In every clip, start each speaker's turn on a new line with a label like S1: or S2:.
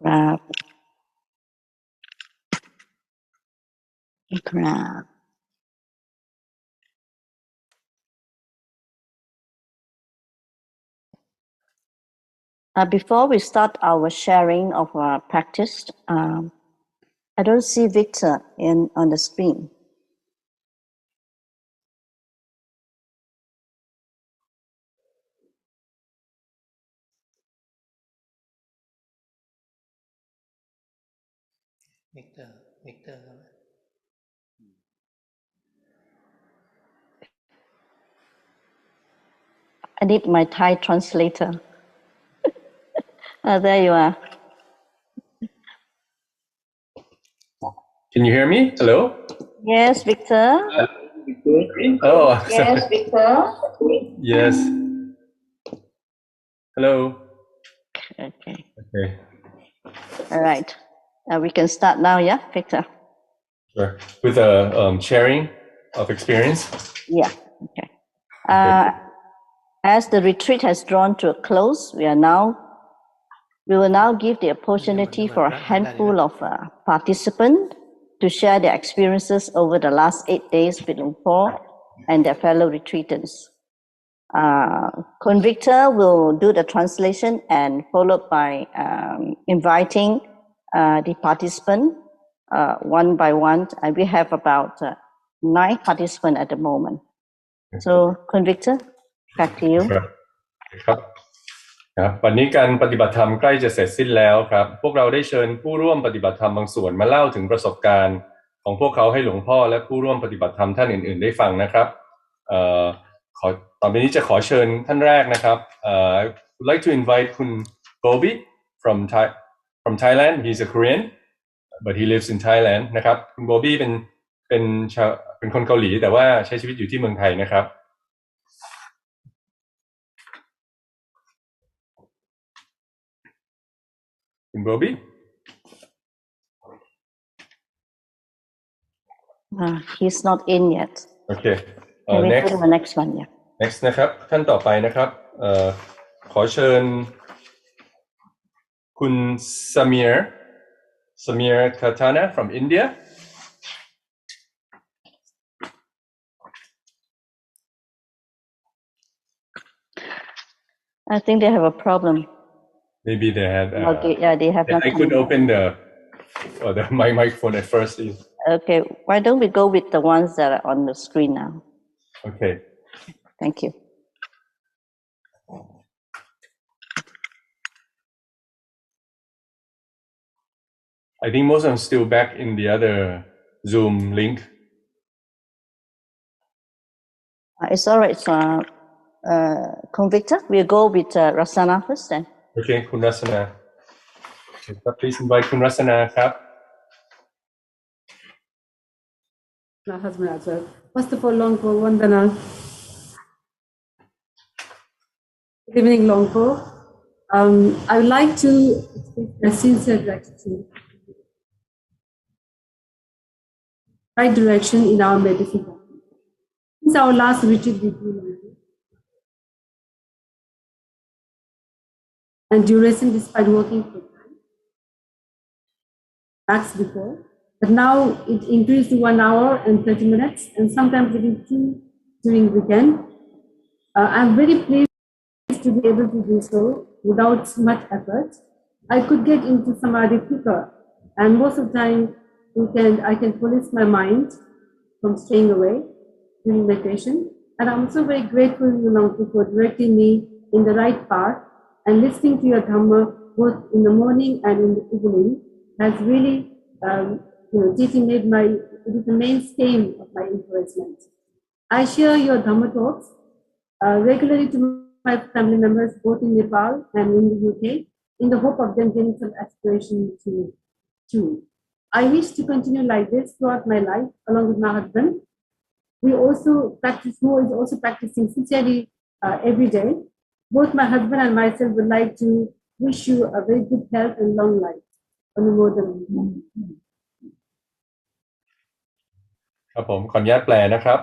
S1: ครับครับ Before we start our sharing of our practice, I don't see Victor on the screen.
S2: Victor.
S1: I need my Thai translator. There you are.
S3: Can you hear me? Hello?
S1: Yes, Victor.
S3: Oh,
S1: yes, Victor.
S3: Yes. Hello.
S1: Okay.
S3: Okay.
S1: All right. We can start now, yeah, Victor?
S3: Sure. With a sharing of experience?
S1: Yeah, okay. As the retreat has drawn to a close, we will now give the opportunity for a handful of participants to share their experiences over the last 8 days with Luang Por and their fellow retreatants. Victor will do the translation and followed by inviting the participant one by one. And we have about 9 participants at the moment. So, Victor, back to you.
S3: ครับวันนี้การปฏิบัติธรรมใกล้จะเสร็จสิ้นแล้วครับพวกเราได้เชิญผู้ร่วมปฏิบัติธรรมบางส่วนมาเล่าถึงประสบการณ์ของพวกเขาให้หลวงพ่อและผู้ร่วมปฏิบัติธรรมท่านอื่นๆได้ฟังนะครับต่อไปนี้จะขอเชิญท่านแรกนะครับ I would like to invite คุณ Gobi from Thailand. He's a Korean but he lives in Thailand นะครับคุณ Gobi เป็นคนเกาหลีแต่ว่าใช้ชีวิตอยู่ที่เมืองไทยนะครับBobby?
S1: He's not in yet.
S3: Okay.
S1: Can we go to the next one? Yeah.
S3: Next นะครับท่านต่อไปนะครับขอเชิญคุณ Samir Katana from India.
S1: I think they have a problem.
S3: Maybe they had.
S1: Okay, yeah, they have not.
S3: I could open the my microphone at first.
S1: Okay, why don't we go with the ones that are on the screen now?
S3: Okay.
S1: Thank you.
S3: I think most of them still back in the other Zoom link.
S1: It's all right. Victor, we'll go with Rasana first then.
S3: Okay, คุณรัศนา Please invite คุณรัศนาครับ
S4: First of all, Luang Por Vandana. Good evening, Luang Por. I would like to express a sincere gratitude. Right direction in our medicine. Since our last retreat with you, and duration despite working full time, that's before. But now it increased to 1 hour and 30 minutes, and sometimes even 2 during weekend. I'm very pleased to be able to do so without much effort. I could get into samadhi quicker, and most of the time I can police my mind from staying away during meditation. And I'm also very grateful for directing me in the right path, and listening to your Dhamma both in the morning and in the evening has really teaching made it is the mainstay of my encouragement. I share your Dhamma talks regularly to my family members both in Nepal and in the UK in the hope of them getting some aspiration too. I wish to continue like this throughout my life along with my husband. Who is also practicing sincerely every day. Both my husband and myself would like to wish you a very good health and long life.
S3: ครับผมขออนุญาตแปลนะครับ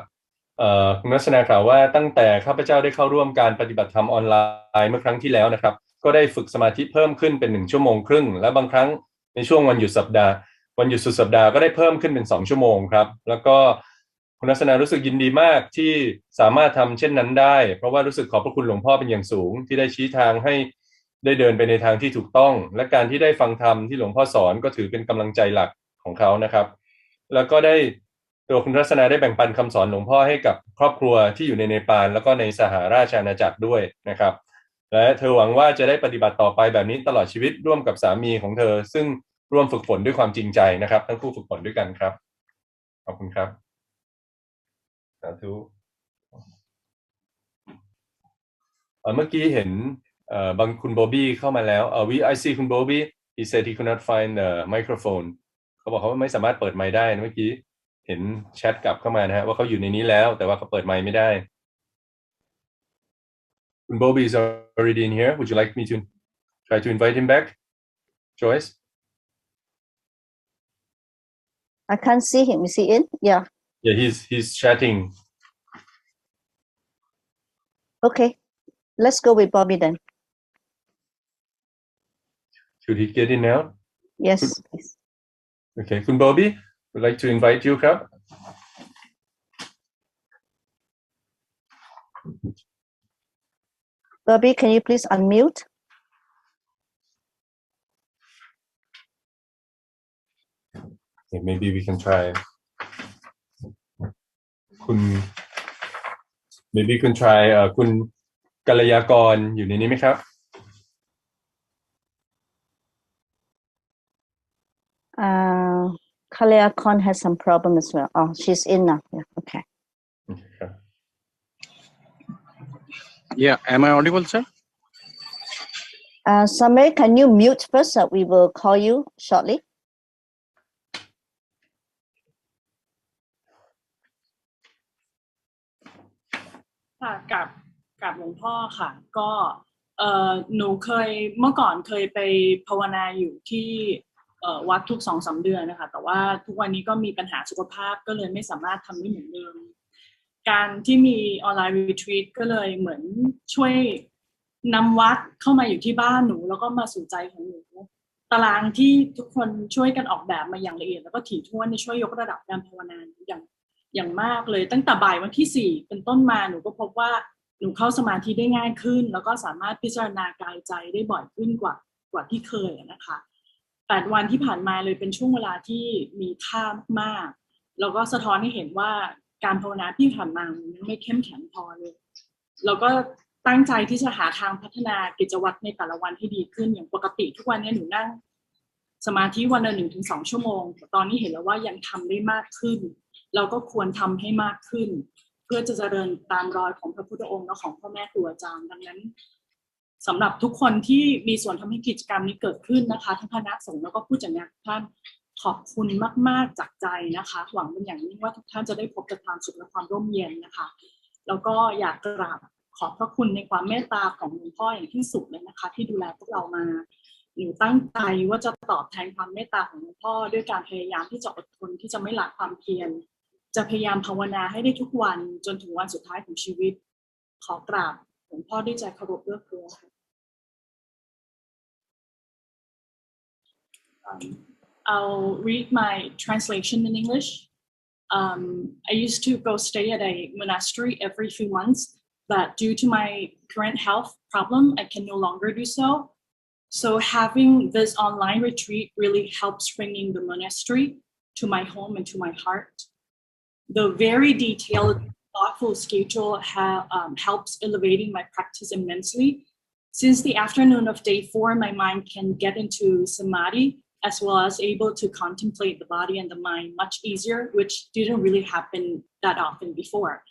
S3: คุณรัศนากล่าวว่าตั้งแต่ข้าพเจ้าได้เข้าร่วมการปฏิบัติธรรมออนไลน์เมื่อครั้งที่แล้วนะครับ ก็ได้ฝึกสมาธิเพิ่มขึ้นเป็น1 ชั่วโมงครึ่งและบางครั้งในช่วงวันหยุดสุดสัปดาห์ก็ได้เพิ่มขึ้นเป็น2 ชั่วโมงครับแล้วก็คุณลักษณะรู้สึกยินดีมากที่สามารถทำเช่นนั้นได้เพราะว่ารู้สึกขอบพระคุณหลวงพ่อเป็นอย่างสูงที่ได้ชี้ทางให้ได้เดินไปในทางที่ถูกต้องและการที่ได้ฟังธรรมที่หลวงพ่อสอนก็ถือเป็นกำลังใจหลักของเขานะครับแล้วก็ได้ตัวคุณลักษณะได้แบ่งปันคำสอนหลวงพ่อให้กับครอบครัวที่อยู่ในเนปาลแล้วก็ในสหราชอาณาจักรด้วยนะครับและเธอหวังว่าจะได้ปฏิบัติต่อไปแบบนี้ตลอดชีวิตร่วมกับสามีของเธอซึ่งร่วมฝึกฝนด้วยความจริงใจนะครับทั้งคู่ฝึกฝนด้วยกันครับขอบคุณครับสาธุเมื่อกี้เห็นบางคุณโบบี้เข้ามาแล้วI see คุณโบบี้ he said he could not find the microphone เขาบอกเขาไม่สามารถเปิดไมค์ได้เมื่อกี้เห็นแชทกลับเข้ามานะฮะว่าเขาอยู่ในนี้แล้วแต่ว่าเขาเปิดไมค์ไม่ได้คุณ Bobby is already in here would you like me to try to invite him back Joyce
S1: I can't see him. Is he in? Yeah.
S3: yeah he's chatting
S1: Okay. Let's go with Bobby then.
S3: should he get in now
S1: Yes, please.
S3: okay คุณ Bobby would like to invite you ครับ
S1: Bobby, can you please unmute?
S3: okay, maybe we can try คุณ maybe you can try คุณกัลยากรอยู่ในนี้ไหมครับ
S1: Kaleakon has some problem as well. Oh, she's in now. Yeah, okay.
S5: Yeah, am I audible, sir?
S1: Samir, can you mute first? We will call you shortly.
S6: ค่ะกับหลวงพ่อค่ะก็หนูเมื่อก่อนเคยไปภาวนาอยู่ที่วัดทุก 2-3 เดือนนะคะแต่ว่าทุกวันนี้ก็มีปัญหาสุขภาพก็เลยไม่สามารถทำได้เหมือนเดิมการที่มีออนไลน์รีทรีตก็เลยเหมือนช่วยนำวัดเข้ามาอยู่ที่บ้านหนูแล้วก็มาสู่ใจของหนูตารางที่ทุกคนช่วยกันออกแบบมาอย่างละเอียดแล้วก็ถี่ถ้วนช่วยยกระดับการภาวนาอย่างมากเลยตั้งแต่บ่ายวันที่4เป็นต้นมาหนูก็พบว่าหนูเข้าสมาธิได้ง่ายขึ้นแล้วก็สามารถพิจารณากายใจได้บ่อยขึ้นกว่าที่เคยนะคะ8 วันที่ผ่านมาเลยเป็นช่วงเวลาที่มีค่ามากแล้วก็สะท้อนให้เห็นว่าการภาวนาที่ผ่านมามันไม่เข้มแข็งพอเลยแล้วก็ตั้งใจที่จะหาทางพัฒนากิจวัตรในแต่ละวันให้ดีขึ้นอย่างปกติทุกวันนี้หนูนั่งสมาธิวันละ 1-2 ชั่วโมงแต่ตอนนี้เห็นแล้วว่ายังทำได้มากขึ้นเราก็ควรทำให้มากขึ้นเพื่อจะเจริญตามรอยของพระพุทธองค์และของพ่อแม่ครูอาจารย์ดังนั้นสำหรับทุกคนที่มีส่วนทำให้กิจกรรมนี้เกิดขึ้นนะคะทั้งคณะสงฆ์แล้วก็ผู้จัดงานทุกท่านขอบคุณมากๆจากใจนะคะหวังเป็นอย่างยิ่งว่าทุกท่านจะได้พบกับความสุขและความร่มเย็นนะคะแล้วก็อยากกราบขอบพระคุณในความเมตตาของหลวงพ่ออย่างที่สุดเลยนะคะที่ดูแลพวกเรามาหนูตั้งใจว่าจะตอบแทนความเมตตาของหลวงพ่อด้วยการพยายามที่จะอดทนที่จะไม่ละความเพียรจะพยายามภาวนาให้ได้ทุกวันจนถึงวันสุดท้ายของชีวิตขอกราบหลวงพ่อด้วยใจเคารพเอื้อเฟื้อค่ะ I'll read my translation in English. I used to go stay at a monastery every few months, but due to my current health problem, I can no longer do so. So having this online retreat really helps bringing the monastery to my home and to my heart. The very detailed, thoughtful schedule helps elevating my practice immensely. Since the afternoon of day 4, my mind can get into samadhi, as well as able to contemplate the body and the mind much easier, which didn't really happen that often before.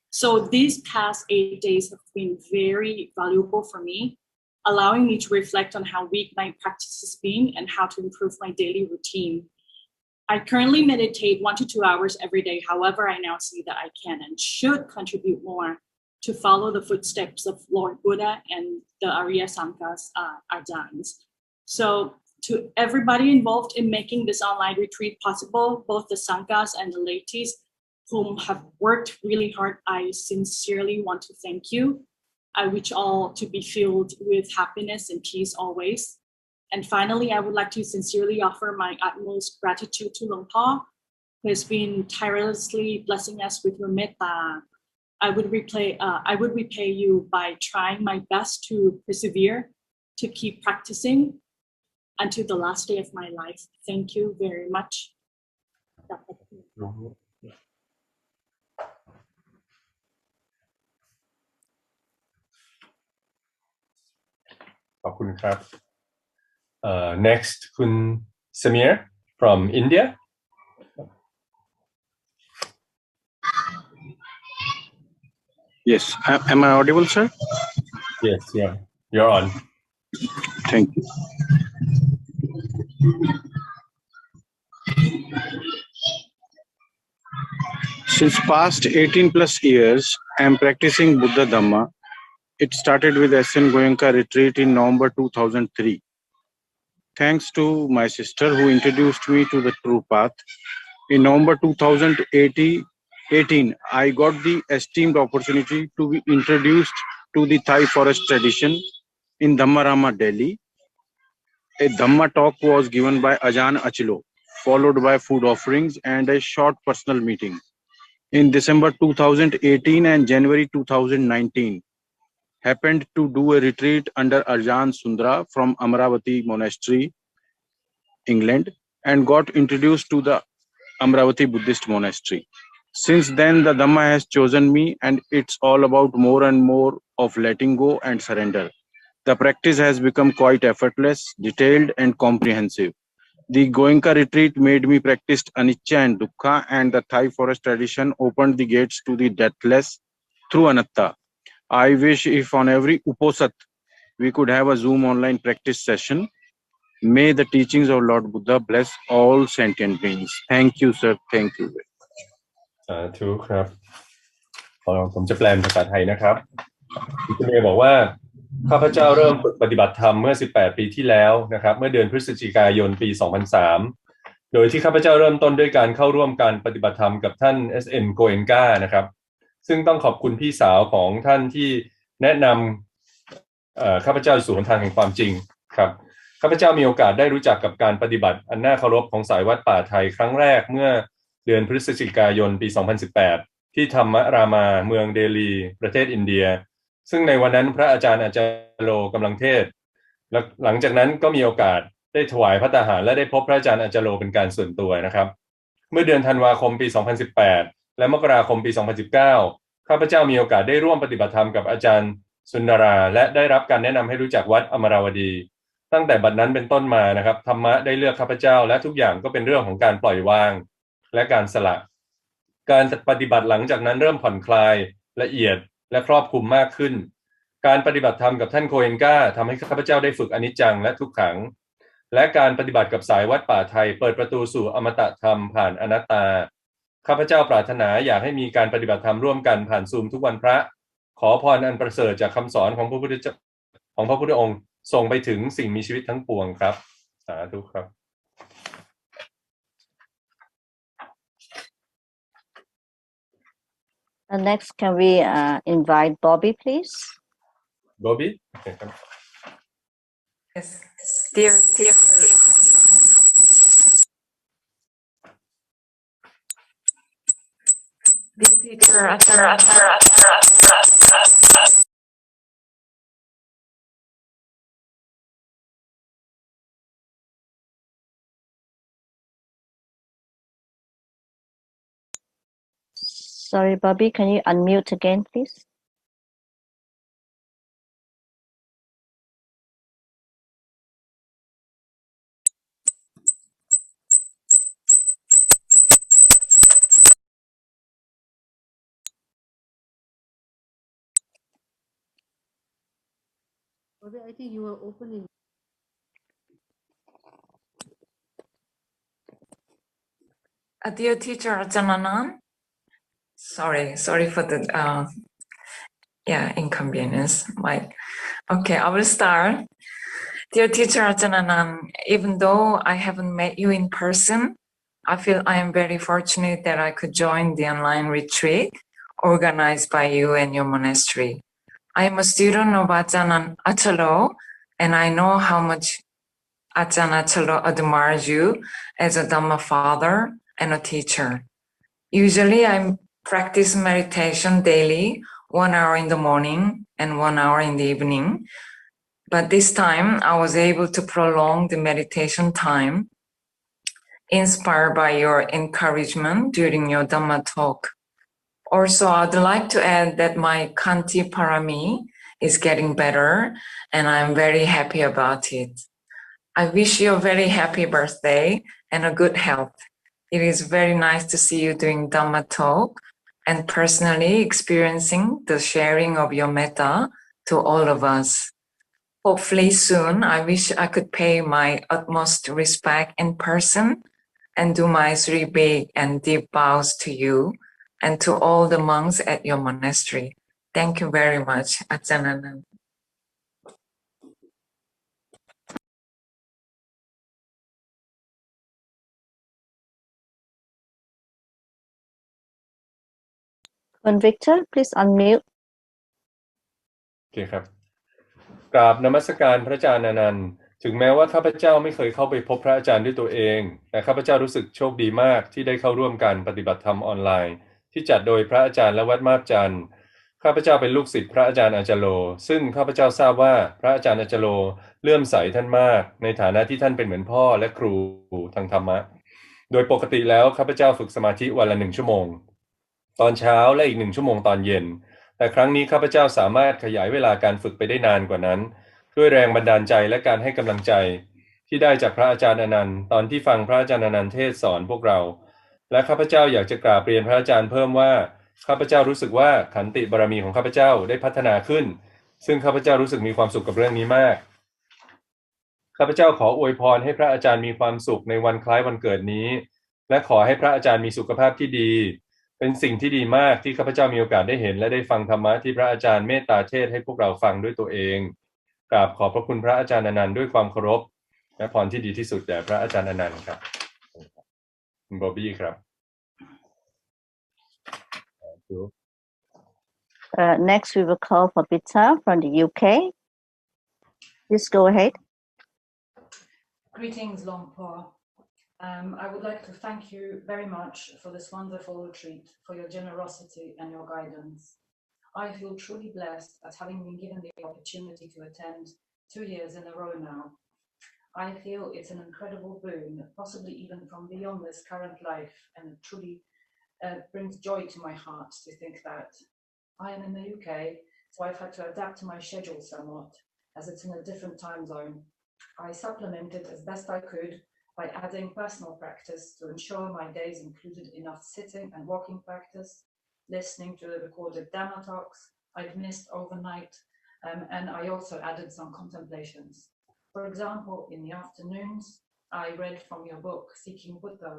S6: So these past 8 days have been very valuable for me, allowing me to reflect on how weak my practice has been and how to improve my daily routine. I currently meditate 1 to 2 hours every day. However, I now see that I can and should contribute more to follow the footsteps of Lord Buddha and the Arya Sanghas Ajahns. So to everybody involved in making this online retreat possible, both the Sanghas and the laities whom have worked really hard, I sincerely want to thank you. I wish all to be filled with happiness and peace always. And finally, I would like to sincerely offer my utmost gratitude to Luang Por, who has been tirelessly blessing us with her metta. I would repay you by trying my best to persevere, to keep practicing until the last day of my life. Thank you very much.
S3: ขอบคุณครับ next คุณ Samir from India.
S5: Yes. Am I audible, sir?
S3: Yes, yeah, you're on.
S5: Thank you. Since past 18 plus years, I am practicing Buddha Dhamma. It started with SN Goenka retreat in November 2003. Thanks to my sister who introduced me to the true path. In November 2018, I got the esteemed opportunity to be introduced to the Thai forest tradition in Dhammarama, Delhi. A Dhamma talk was given by Ajahn Achilo, followed by food offerings and a short personal meeting. In December 2018 and January 2019, happened to do a retreat under Ajahn Sundra from Amaravati Monastery, England, and got introduced to the Amaravati Buddhist Monastery. Since then, the Dhamma has chosen me, and it's all about more and more of letting go and surrender. The practice has become quite effortless, detailed, and comprehensive. The Goenka retreat made me practice anicca and dukkha, and the Thai forest tradition opened the gates to the deathless through anatta. I wish if on every uposat we could have a Zoom online practice session. May the teachings of Lord Buddha bless all sentient beings. Thank you, sir. Thank you.
S3: สาธุครับผมจะแปลเป็นภาษาไทยนะครับคุณเมย์บอกว่าข้าพเจ้าเริ่มฝึกปฏิบัติธรรมเมื่อ18ปีที่แล้วนะครับเมื่อเดือนพฤศจิกายนปี2003โดยที่ข้าพเจ้าเริ่มต้นด้วยการเข้าร่วมการปฏิบัติธรรมกับท่าน SM โกเอนกานะครับซึ่งต้องขอบคุณพี่สาวของท่านที่แนะนำข้าพเจ้าสู่หนทางแห่งความจริงครับข้าพเจ้ามีโอกาสได้รู้จักกับการปฏิบัติอันน่าเคารพของสายวัดป่าไทยครั้งแรกเมื่อเดือนพฤศจิกายนปี2018ที่ธรรมรามาเมืองเดลีประเทศอินเดียซึ่งในวันนั้นพระอาจารย์อาจารย์โลกำลังเทศน์และหลังจากนั้นก็มีโอกาสได้ถวายภัตตาหารและได้พบพระอาจารย์อาจารย์โลเป็นการส่วนตัวนะครับเมื่อเดือนธันวาคมปี2018และมกราคมปี2019ข้าพเจ้ามีโอกาสได้ร่วมปฏิบัติธรรมกับอาจารย์สุนดาราและได้รับการแนะนำให้รู้จักวัดอมราวดีตั้งแต่บัดนั้นเป็นต้นมานะครับธรรมะได้เลือกข้าพเจ้าและทุกอย่างก็เป็นเรื่องของการปล่อยวางและการสละการปฏิบัติหลังจากนั้นเริ่มผ่อนคลายละเอียดและครอบคลุมมากขึ้นการปฏิบัติธรรมกับท่านโคเอนกาทำให้ข้าพเจ้าได้ฝึกอนิจจังและทุกขังและการปฏิบัติกับสายวัดป่าไทยเปิดประตูสู่อมตะธรรมผ่านอนัตตาข้าพเจ้าปรารถนาอยากให้มีการปฏิบัติธรรมร่วมกันผ่านซูมทุกวันพระขอพรอันประเสริฐจากคำสอนของพระพุทธองค์ส่งไปถึงสิ่งมีชีวิตทั้งปวงครับสาธุครับ
S1: Next, can we invite Bobby, please?
S3: Bobby? Okay.
S7: Yes. Dear teacher,
S1: Sorry, Bobby, can you unmute again, please?
S4: Bobby, I think you are opening.
S7: Dear teacher Ajahn Anan, sorry for the inconvenience. Okay, I will start. Dear teacher Ajahn Anan, even though I haven't met you in person, I feel I am very fortunate that I could join the online retreat organized by you and your monastery. I am a student of Ajahn Anan, and I know how much Ajahn Anan admires you as a Dhamma father and a teacher. Usually I practice meditation daily, 1 hour in the morning and 1 hour in the evening. But this time I was able to prolong the meditation time, inspired by your encouragement during your Dhamma talk. Also, I'd like to add that my Kanti Parami is getting better, and I'm very happy about it. I wish you a very happy birthday and a good health. It is very nice to see you doing Dhamma talk and personally experiencing the sharing of your metta to all of us. Hopefully soon, I wish I could pay my utmost respect in person and do my 3 big and deep bows to you and to all the monks at your monastery. Thank you very much, Ajahn Anan.
S1: Victor, please unmute.
S3: โอเคครับกราบนมัสการพระอาจารย์อนันต์ถึงแม้ว่าข้าพเจ้าไม่เคยเข้าไปพบพระอาจารย์ด้วยตัวเองแต่ข้าพเจ้ารู้สึกโชคดีมากที่ได้เข้าร่วมการปฏิบัติธรรมออนไลน์ที่จัดโดยพระอาจารย์และวัดมาบจันทร์ข้าพเจ้าเป็นลูกศิษย์พระอาจารย์อาจารย์โลซึ่งข้าพเจ้าทราบว่าพระอาจารย์อาจารย์โลเลื่อมใสท่านมากในฐานะที่ท่านเป็นเหมือนพ่อและครูทางธรรมะโดยปกติแล้วข้าพเจ้าฝึกสมาธิวันละ1 ชั่วโมงตอนเช้าและอีก1 ชั่วโมงตอนเย็นแต่ครั้งนี้ข้าพเจ้าสามารถขยายเวลาการฝึกไปได้นานกว่านั้นด้วยแรงบันดาลใจและการให้กำลังใจที่ได้จากพระอาจารย์อนันต์ตอนที่ฟังพระอาจารย์อนันต์เทศสอนพวกเราและข้าพเจ้าอยากจะกราบเรียนพระอาจารย์เพิ่มว่าข้าพเจ้ารู้สึกว่าขันติบารมีของข้าพเจ้าได้พัฒนาขึ้นซึ่งข้าพเจ้ารู้สึกมีความสุขกับเรื่องนี้มากข้าพเจ้าขออวยพรให้พระอาจารย์มีความสุขในวันคล้ายวันเกิดนี้และขอให้พระอาจารย์มีสุขภาพที่ดีเป็นสิ่งที่ดีมากที่ข้าพเจ้ามีโอกาสได้เห็นและได้ฟังธรรมะที่พระอาจารย์เมตตาเทศให้พวกเราฟังด้วยตัวเองกราบขอบพระคุณพระอาจารย์อนันต์ด้วยความเคารพและพรที่ดีที่สุดแด่พระอาจารย์อนันต์ครับคุณบอบบี้ครับ
S1: Next, we will call for Pita from the UK. Please go ahead.
S8: Greetings, Longpo. I would like to thank you very much for this wonderful retreat, for your generosity and your guidance. I feel truly blessed at having been given the opportunity to attend 2 years in a row now. I feel it's an incredible boon, possibly even from beyond this current life, and it truly brings joy to my heart to think that I am in the UK, so I've had to adapt to my schedule somewhat, as it's in a different time zone. I supplemented as best I could by adding personal practice to ensure my days included enough sitting and walking practice, listening to the recorded Dhamma talks I'd missed overnight, and I also added some contemplations. For example, in the afternoons, I read from your book, Seeking Buddha,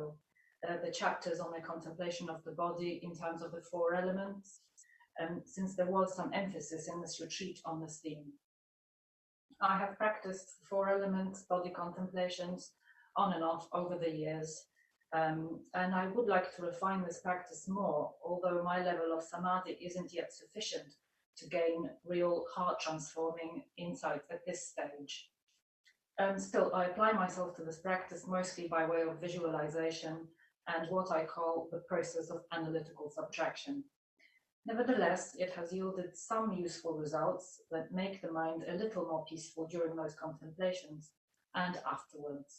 S8: the chapters on the contemplation of the body in terms of the 4 elements, since there was some emphasis in this retreat on this theme. I have practiced 4 elements, body contemplations, on and off over the years, and I would like to refine this practice more, although my level of samadhi isn't yet sufficient to gain real heart-transforming insights at this stage. Still, I apply myself to this practice mostly by way of visualization and what I call the process of analytical subtraction. Nevertheless, it has yielded some useful results that make the mind a little more peaceful during those contemplations and afterwards.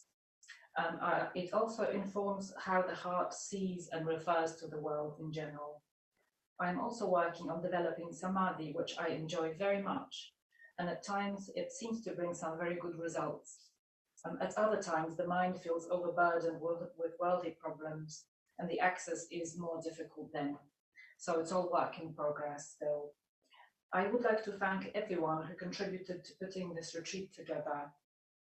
S8: It also informs how the heart sees and refers to the world in general. I am also working on developing samadhi, which I enjoy very much, and at times it seems to bring some very good results. At other times, the mind feels overburdened with worldly problems, and the access is more difficult then. So it's all work in progress still. I would like to thank everyone who contributed to putting this retreat together,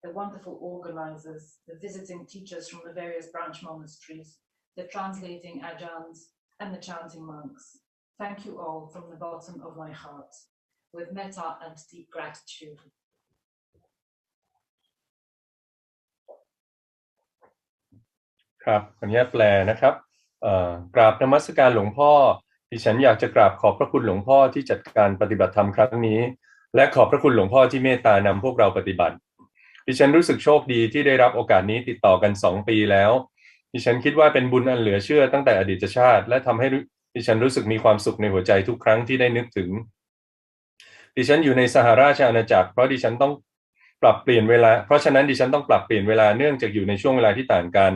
S8: the wonderful organizers, the visiting teachers from the various branch monasteries, the translating ajahns, and the chanting monks. Thank you all from the bottom of my heart, with metta and deep gratitude.
S3: ครับขออนุญาตแปลนะครับกราบนมัสการหลวงพ่อ ดิฉันอยากจะกราบขอบพระคุณหลวงพ่อที่จัดการปฏิบัติธรรมครั้งนี้และขอบพระคุณหลวงพ่อที่เมตตานำพวกเราปฏิบัติดิฉันรู้สึกโชคดีที่ได้รับโอกาสนี้ติดต่อกัน2 ปีแล้วดิฉันคิดว่าเป็นบุญอันเหลือเชื่อตั้งแต่อดีตชาติและทำให้ดิฉันรู้สึกมีความสุขในหัวใจทุกครั้งที่ได้นึกถึงดิฉันอยู่ในสหราชอาณาจักรเพราะฉะนั้นดิฉันต้องปรับเปลี่ยนเวลาเนื่องจากอยู่ในช่วงเวลาที่ต่างกัน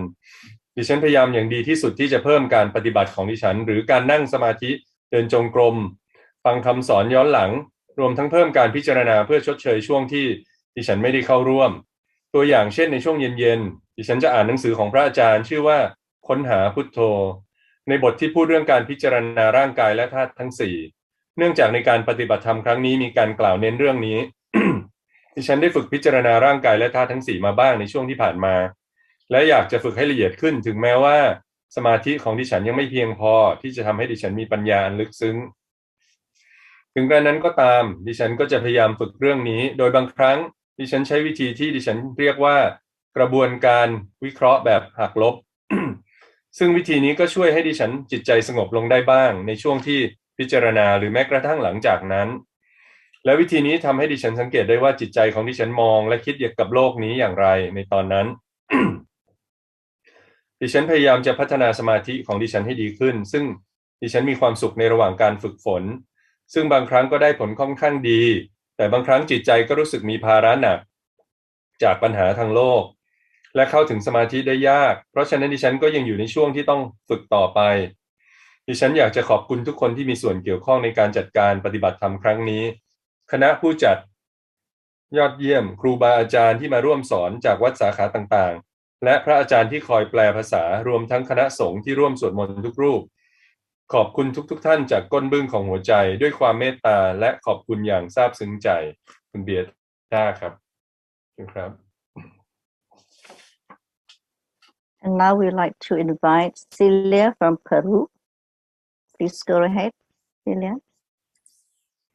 S3: ดิฉันพยายามอย่างดีที่สุดที่จะเพิ่มการปฏิบัติของดิฉันหรือการนั่งสมาธิเดินจงกรมฟังคำสอนย้อนหลังรวมทั้งเพิ่มการพิจารณาเพื่อชดเชยช่วงที่ดิฉันไม่ได้เข้าร่วมตัวอย่างเช่นในช่วงเย็นๆดิฉันจะอ่านหนังสือของพระอาจารย์ชื่อว่าค้นหาพุทโธในบทที่พูดเรื่องการพิจารณาร่างกายและธาตุทั้ง4เนื่องจากในการปฏิบัติธรรมครั้งนี้มีการกล่าวเน้นเรื่องนี้ ดิฉันได้ฝึกพิจารณาร่างกายและธาตุทั้ง4มาบ้างในช่วงที่ผ่านมาและอยากจะฝึกให้ละเอียดขึ้นถึงแม้ว่าสมาธิของดิฉันยังไม่เพียงพอที่จะทำให้ดิฉันมีปัญญาอันลึกซึ้งถึงกระนั้นก็ตามดิฉันก็จะพยายามฝึกเรื่องนี้โดยบางครั้งดิฉันใช้วิธีที่ดิฉันเรียกว่ากระบวนการวิเคราะห์แบบหักลบ ซึ่งวิธีนี้ก็ช่วยให้ดิฉันจิตใจสงบลงได้บ้างในช่วงที่พิจารณาหรือแม้กระทั่งหลังจากนั้นและวิธีนี้ทำให้ดิฉันสังเกตได้ว่าจิตใจของดิฉันมองและคิดเกี่ยวกับโลกนี้อย่างไรในตอนนั้น ดิฉันพยายามจะพัฒนาสมาธิของดิฉันให้ดีขึ้นซึ่งดิฉันมีความสุขในระหว่างการฝึกฝนซึ่งบางครั้งก็ได้ผลค่อนข้างดีแต่บางครั้งจิตใจก็รู้สึกมีภาระหนักจากปัญหาทางโลกและเข้าถึงสมาธิได้ยากเพราะฉะนั้นดิฉันก็ยังอยู่ในช่วงที่ต้องฝึกต่อไปดิฉันอยากจะขอบคุณทุกคนที่มีส่วนเกี่ยวข้องในการจัดการปฏิบัติธรรมครั้งนี้คณะผู้จัดยอดเยี่ยมครูบาอาจารย์ที่มาร่วมสอนจากวัดสาขาต่างๆและพระอาจารย์ที่คอยแปลภาษารวมทั้งคณะสงฆ์ที่ร่วมสวดมนต์ทุกรูปขอบคุณทุกท่านจากก้นบึ้งของหัวใจด้วยความเมตตาและขอบคุณอย่างซาบซึ้งใจคุณเบียร์ต้าครับครับ
S1: And now we'd like to invite Celia from Peru. Please go ahead, Celia.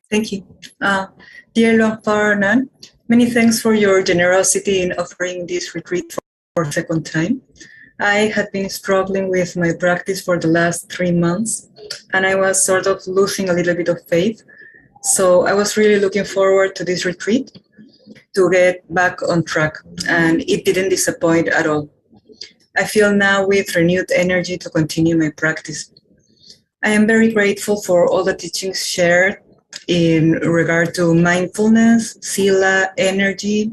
S9: Thank you. Dear Luang Por Anan, many thanks for your generosity in offering this retreat for a second time. I had been struggling with my practice for the last 3 months, and I was sort of losing a little bit of faith. So I was really looking forward to this retreat to get back on track, and it didn't disappoint at all. I feel now with renewed energy to continue my practice. I am very grateful for all the teachings shared in regard to mindfulness, sila, energy,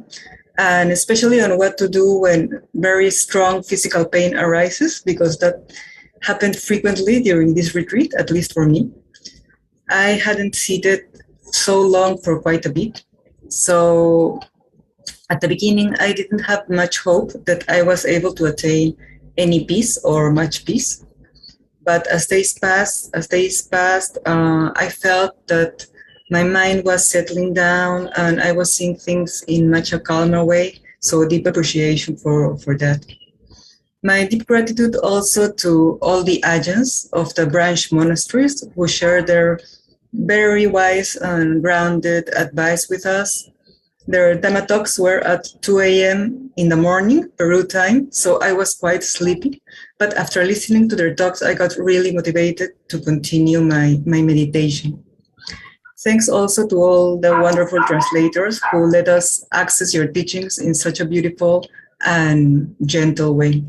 S9: and especially on what to do when very strong physical pain arises, because that happened frequently during this retreat, at least for me. I hadn't seated so long for quite a bit. So at the beginning, I didn't have much hope that I was able to attain any peace or much peace. But as days passed, I felt that my mind was settling down and I was seeing things in much a calmer way. So deep appreciation for that. My deep gratitude also to all the ajahns of the branch monasteries who shared their very wise and grounded advice with us. Their Dhamma talks were at 2 a.m. in the morning, Peru time, so I was quite sleepy. But after listening to their talks, I got really motivated to continue my meditation. Thanks also to all the wonderful translators who let us access your teachings in such a beautiful and gentle way.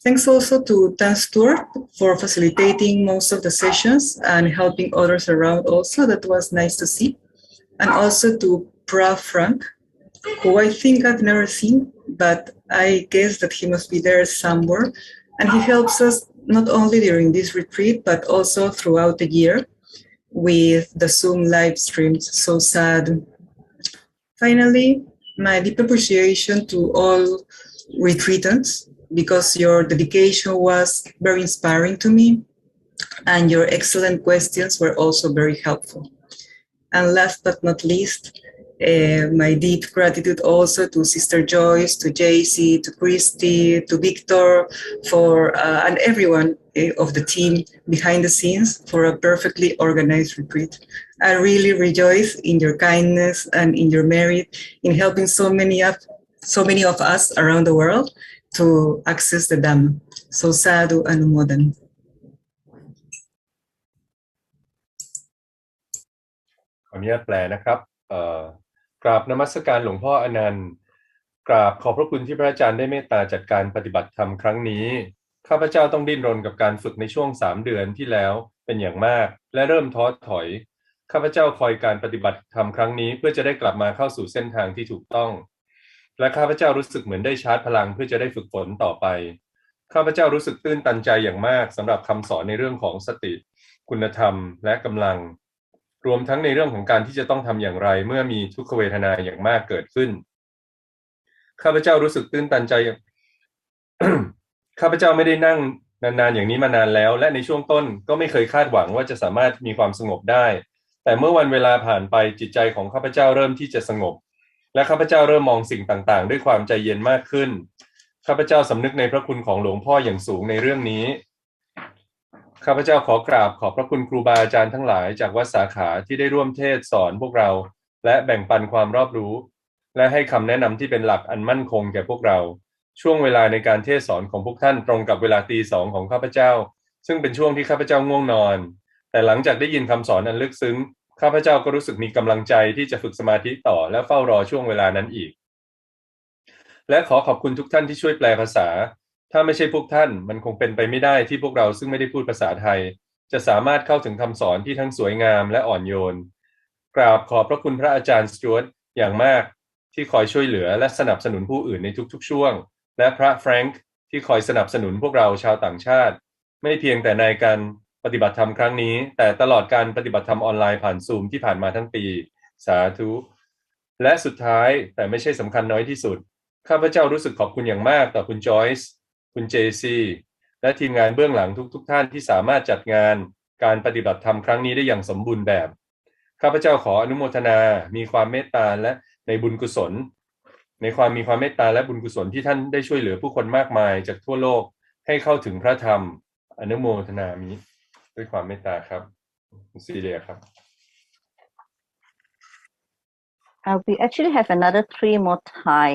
S9: Thanks also to Tan Stewart for facilitating most of the sessions and helping others around also. That was nice to see. And also to Prof. Frank, who I think I've never seen, but I guess that he must be there somewhere. And he helps us not only during this retreat, but also throughout the year with the Zoom live streams. So sad. Finally, my deep appreciation to all retreatants, because your dedication was very inspiring to me, and your excellent questions were also very helpful. And last but not least, my deep gratitude also to Sister Joyce, to JC, to Christy, to Victor, and everyone of the team behind the scenes for a perfectly organized retreat. I really rejoice in your kindness and in your merit in helping so many of us around the world to access the Dhamma. So sadhu anumodana.
S3: อนุญาตแปลนะครับกราบนมัสการหลวงพ่ออนันต์กราบขอบพระคุณที่พระอาจารย์ได้เมตตาจัดการปฏิบัติธรรมครั้งนี้ข้าพเจ้าต้องดิ้นรนกับการฝึกในช่วง3 เดือนที่แล้วเป็นอย่างมากและเริ่มท้อถอยข้าพเจ้าคอยการปฏิบัติธรรมครั้งนี้เพื่อจะได้กลับมาเข้าสู่เส้นทางที่ถูกต้องและข้าพเจ้ารู้สึกเหมือนได้ชาร์จพลังเพื่อจะได้ฝึกฝนต่อไปข้าพเจ้ารู้สึกตื้นตันใจอย่างมากสำหรับคำสอนในเรื่องของสติคุณธรรมและกำลังรวมทั้งในเรื่องของการที่จะต้องทำอย่างไรเมื่อมีทุกขเวทนาอย่างมากเกิดขึ้นข้าพเจ้ารู้สึกตื้นตันใจ ข้าพเจ้าไม่ได้นั่งนานๆอย่างนี้มานานแล้วและในช่วงต้นก็ไม่เคยคาดหวังว่าจะสามารถมีความสงบได้แต่เมื่อวันเวลาผ่านไปจิตใจของข้าพเจ้าเริ่มที่จะสงบและข้าพเจ้าเริ่มมองสิ่งต่างๆด้วยความใจเย็นมากขึ้นข้าพเจ้าสำนึกในพระคุณของหลวงพ่ออย่างสูงในเรื่องนี้ข้าพเจ้าขอกราบขอบพระคุณครูบาอาจารย์ทั้งหลายจากวัดสาขาที่ได้ร่วมเทศสอนพวกเราและแบ่งปันความรอบรู้และให้คำแนะนำที่เป็นหลักอันมั่นคงแก่พวกเราช่วงเวลาในการเทศสอนของพวกท่านตรงกับเวลาตี 2ของข้าพเจ้าซึ่งเป็นช่วงที่ข้าพเจ้าง่วงนอนแต่หลังจากได้ยินคำสอนอันลึกซึ้งข้าพเจ้าก็รู้สึกมีกำลังใจที่จะฝึกสมาธิต่อและเฝ้ารอช่วงเวลานั้นอีกและขอบคุณทุกท่านที่ช่วยแปลภาษาถ้าไม่ใช่พวกท่านมันคงเป็นไปไม่ได้ที่พวกเราซึ่งไม่ได้พูดภาษาไทยจะสามารถเข้าถึงคำสอนที่ทั้งสวยงามและอ่อนโยนกราบขอบพระคุณพระอาจารย์สจ๊วตอย่างมากที่คอยช่วยเหลือและสนับสนุนผู้อื่นในทุกๆช่วงและพระแฟรงค์ที่คอยสนับสนุนพวกเราชาวต่างชาติไม่เพียงแต่ในการปฏิบัติธรรมครั้งนี้แต่ตลอดการปฏิบัติธรรมออนไลน์ผ่านซูมที่ผ่านมาทั้งปีสาธุและสุดท้ายแต่ไม่ใช่สำคัญน้อยที่สุดข้าพเจ้ารู้สึกขอบคุณอย่างมากต่อคุณจอยส์คุณเจซีและทีมงานเบื้องหลังทุกท่านที่สามารถจัดงานการปฏิบัติธรรมครั้งนี้ได้อย่างสมบูรณ์แบบข้าพเจ้าขออนุโมทนามีความเมตตาและในบุญกุศลในความมีความเมตตาและบุญกุศลที่ท่านได้ช่วยเหลือผู้คนมากมายจากทั่วโลกให้เข้าถึงพระธรรมอนุโมทนามิด้วยความเมตตาครับซีเรียครับ
S1: We actually have another 3 more Thai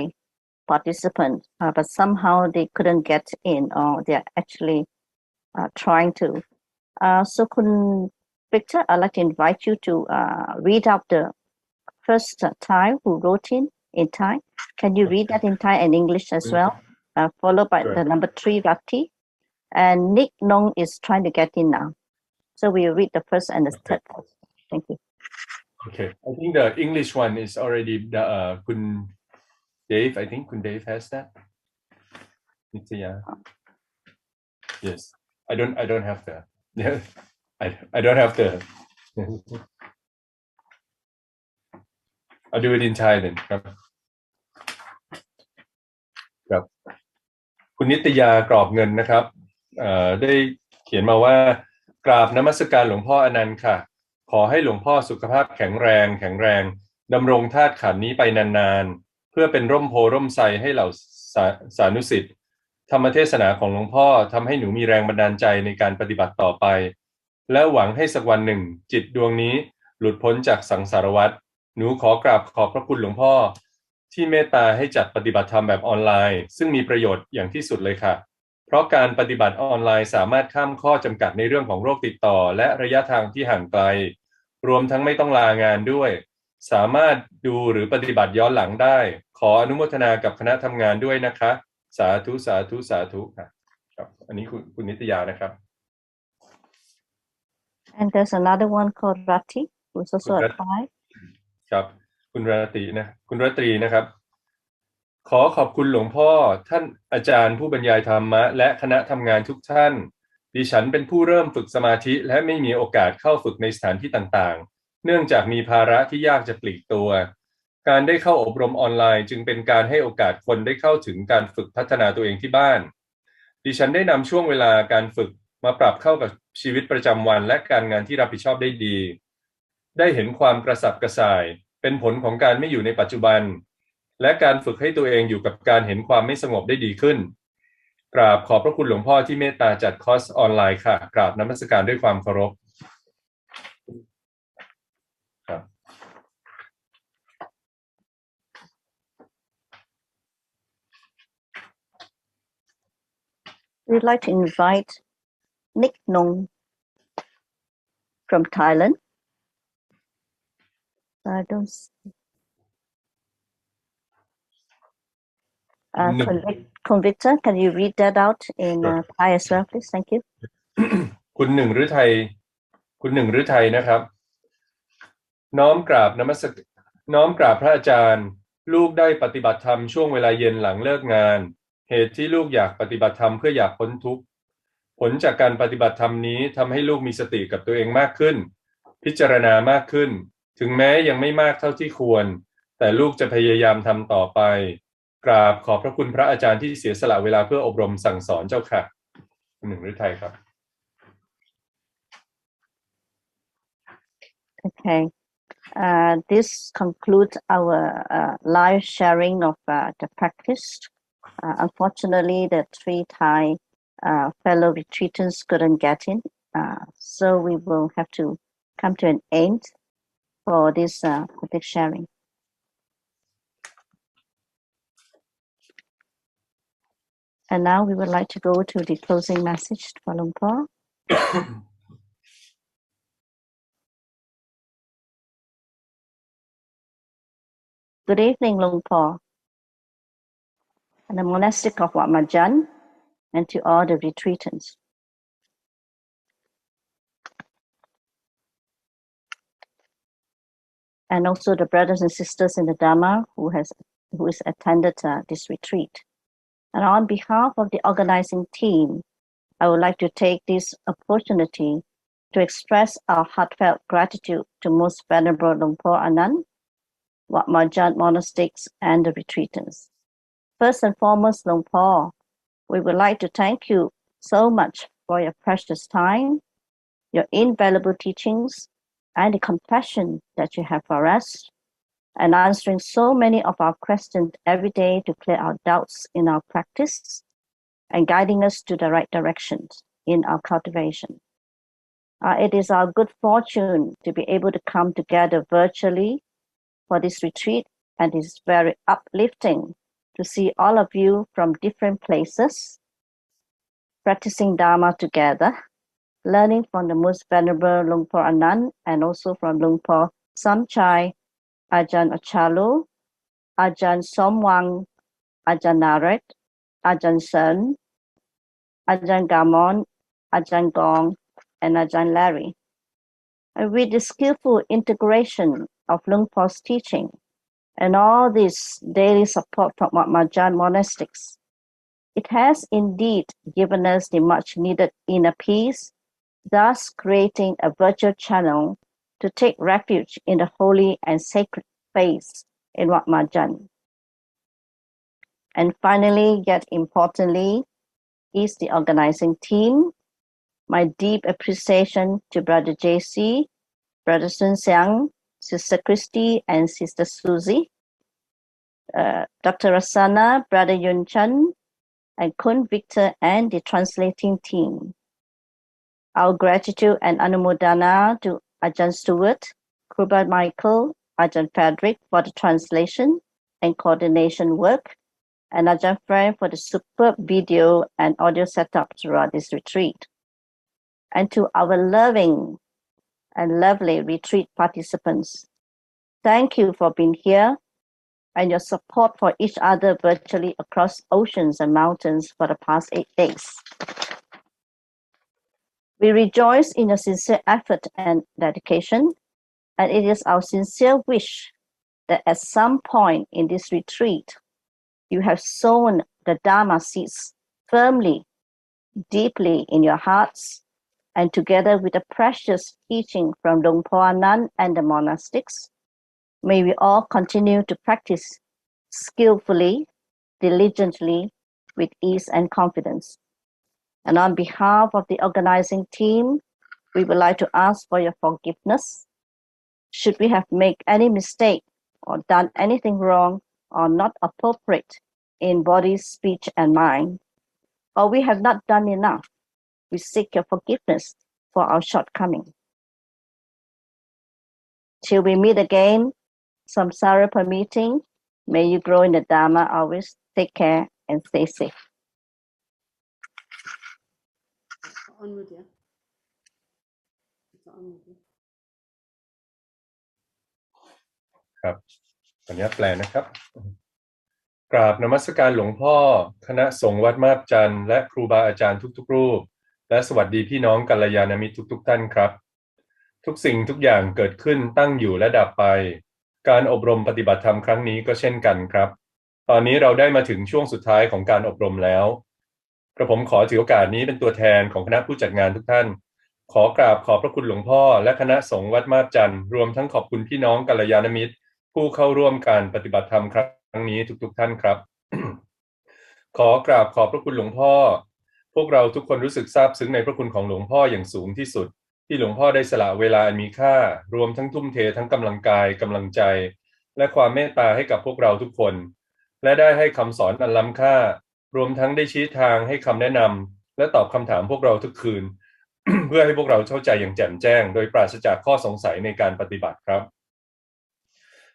S1: participants, but somehow they couldn't get in, or they're actually trying to. So, Kun Victor, I'd like to invite you to read out the first Thai who wrote in Thai. Can you read that in Thai and English as well? Followed by the number 3, Rati. And Nick Nong is trying to get in now. So we'll read the first and the third. Thank you.
S3: Okay, I think the English one is already Kun Dave. I think Kun Dave has that. Nitya. Yes, I don't have the. Yeah, I don't have the. I'll do it in Thai then. ครับคุณนิตยากรอบเงินนะครับได้เขียนมาว่ากราบนมัสการหลวงพ่ออนันต์ค่ะขอให้หลวงพ่อสุขภาพแข็งแรงดำรงธาตุขันธ์นี้ไปนานๆเพื่อเป็นร่มโพร่มไทรให้เหล่าสานุสิษย์ธรรมเทศนาของหลวงพ่อทำให้หนูมีแรงบันดาลใจในการปฏิบัติต่อไปและหวังให้สักวันหนึ่งจิตดวงนี้หลุดพ้นจากสังสารวัฏหนูขอกราบขอบพระคุณหลวงพ่อที่เมตตาให้จัดปฏิบัติธรรมแบบออนไลน์ซึ่งมีประโยชน์อย่างที่สุดเลยค่ะเพราะการปฏิบัติออนไลน์สามารถข้ามข้อจำกัดในเรื่องของโรคติดต่อและระยะทางที่ห่างไกลรวมทั้งไม่ต้องลางานด้วยสามารถดูหรือปฏิบัติย้อนหลังได้ขออนุโมทนากับคณะทำงานด้วยนะคะสาธุสาธุสาธุครับอันนี้คุณนิตยานะครับ
S1: And there's another one called Rati who's also a Thai.
S3: ครับคุณราตรีนะครับขอขอบคุณหลวงพ่อท่านอาจารย์ผู้บรรยายธรรมะและคณะทำงานทุกท่านดิฉันเป็นผู้เริ่มฝึกสมาธิและไม่มีโอกาสเข้าฝึกในสถานที่ต่างๆเนื่องจากมีภาระที่ยากจะปลีกตัวการได้เข้าอบรมออนไลน์จึงเป็นการให้โอกาสคนได้เข้าถึงการฝึกพัฒนาตัวเองที่บ้านดิฉันได้นำช่วงเวลาการฝึกมาปรับเข้ากับชีวิตประจำวันและการงานที่รับผิดชอบได้ดีได้เห็นความกระสับกระส่ายเป็นผลของการไม่อยู่ในปัจจุบันและการฝึกให้ตัวเองอยู่กับการเห็นความไม่สงบได้ดีขึ้นกราบขอบพระคุณหลวงพ่อที่เมตตาจัดคอร์สออนไลน์ค่ะกราบนมัสการด้วยความเคารพครับ
S1: We'd like to invite Nick Nong from Thailand. I don't see.
S3: หนึ่ง
S1: Convictor, can you read that out in Thai as well, please? Thank you.
S3: คุณหนึ่งฤทัยนะครับ น้อมกราบพระอาจารย์ลูกได้ปฏิบัติธรรมช่วงเวลาเย็นหลังเลิกงานเหตุที่ลูกอยากปฏิบัติธรรมเพื่ออยากพ้นทุกข์ผลจากการปฏิบัติธรรมนี้ทำให้ลูกมีสติกับตัวเองมากขึ้นพิจารณามากขึ้นถึงแม้ยังไม่มากเท่าที่ควรแต่ลูกจะพยายามทำต่อไปกราบขอบพระคุณพระอาจารย์ที่เสียสละเวลาเพื่ออบรมสั่งสอนเจ้าค่ะคุณหนึ่งฤทัยครับ
S1: Okay. This concludes our live sharing of the practice. Unfortunately, the 3 Thai fellow retreatants couldn't get in, so we will have to come to an end for this public sharing. And now we would like to go to the closing message for Luang Por. Good evening, Luang Por, and the monastic of Wat Majan, and to all the retreatants. And also the brothers and sisters in the Dhamma who is attended this retreat. And on behalf of the organizing team, I would like to take this opportunity to express our heartfelt gratitude to Most Venerable Luang Por Anan, Wat Majan monastics, and the retreatants. First and foremost, Luang Por, we would like to thank you so much for your precious time, your invaluable teachings, and the compassion that you have for us, and answering so many of our questions every day to clear our doubts in our practice, and guiding us to the right directions in our cultivation. It is our good fortune to be able to come together virtually for this retreat, and it is very uplifting to see all of you from different places, practicing Dhamma together, learning from the Most Venerable Luang Por Anan, and also from Luang Por Samchai, Ajahn Achalo, Ajahn Somwang, Ajahn Naret, Ajahn Sen, Ajahn Gamon, Ajahn Gong, and Ajahn Larry. And with the skillful integration of Luang Por's teaching and all this daily support from Wat Majan monastics, it has indeed given us the much needed inner peace, thus creating a virtual channel to take refuge in the holy and sacred space in Wat Majan. And finally, yet importantly, is the organizing team. My deep appreciation to Brother JC, Brother Sun Xiang, Sister Christy, and Sister Susie, Dr. Rasana, Brother Yun Chan, and Kun Victor, and the translating team. Our gratitude and anumodana to Ajahn Stewart, Kruba Michael, Ajahn Frederick for the translation and coordination work, and Ajahn Frank for the superb video and audio setup throughout this retreat. And to our loving and lovely retreat participants, thank you for being here and your support for each other virtually across oceans and mountains for the past 8 days. We rejoice in your sincere effort and dedication, and it is our sincere wish that at some point in this retreat, you have sown the Dharma seeds firmly, deeply in your hearts, and together with the precious teaching from Luang Por Anan and the monastics, may we all continue to practice skillfully, diligently, with ease and confidence. And on behalf of the organizing team, we would like to ask for your forgiveness. Should we have made any mistake or done anything wrong or not appropriate in body, speech, and mind, or we have not done enough, we seek your forgiveness for our shortcoming. Till we meet again, samsara permitting, may you grow in the Dhamma always. Take care and stay safe.
S4: Onward, yeah. Onward, yeah.
S3: อนุญาตแปลนะครับกราบนมัสการหลวงพ่อคณะสงฆ์วัดมาบจันทร์และครูบาอาจารย์ทุกๆรูปและสวัสดีพี่น้องกัลยาณมิตรทุกๆท่านครับทุกสิ่งทุกอย่างเกิดขึ้นตั้งอยู่และดับไปการอบรมปฏิบัติธรรมครั้งนี้ก็เช่นกันครับตอนนี้เราได้มาถึงช่วงสุดท้ายของการอบรมแล้วกระผมขอถือโอกาสนี้เป็นตัวแทนของคณะผู้จัดงานทุกท่านขอกราบขอบพระคุณหลวงพ่อและคณะสงฆ์วัดมาบจันทร์รวมทั้งขอบคุณพี่น้องกัลยาณมิตรผู้เข้าร่วมการปฏิบัติธรรมครั้งนี้ทุกๆท่านครับ ขอกราบขอบพระคุณหลวงพ่อพวกเราทุกคนรู้สึกซาบซึ้งในพระคุณของหลวงพ่ออย่างสูงที่สุดที่หลวงพ่อได้สละเวลาอันมีค่ารวมทั้งทุ่มเททั้งกำลังกายกำลังใจและความเมตตาให้กับพวกเราทุกคนและได้ให้คำสอนอันล้ำค่ารวมทั้งได้ชี้ทางให้คำแนะนำและตอบคำถามพวกเราทุกคืน เพื่อให้พวกเราเข้าใจอย่างแจ่มแจ้งโดยปราศจากข้อสงสัยในการปฏิบัติครับ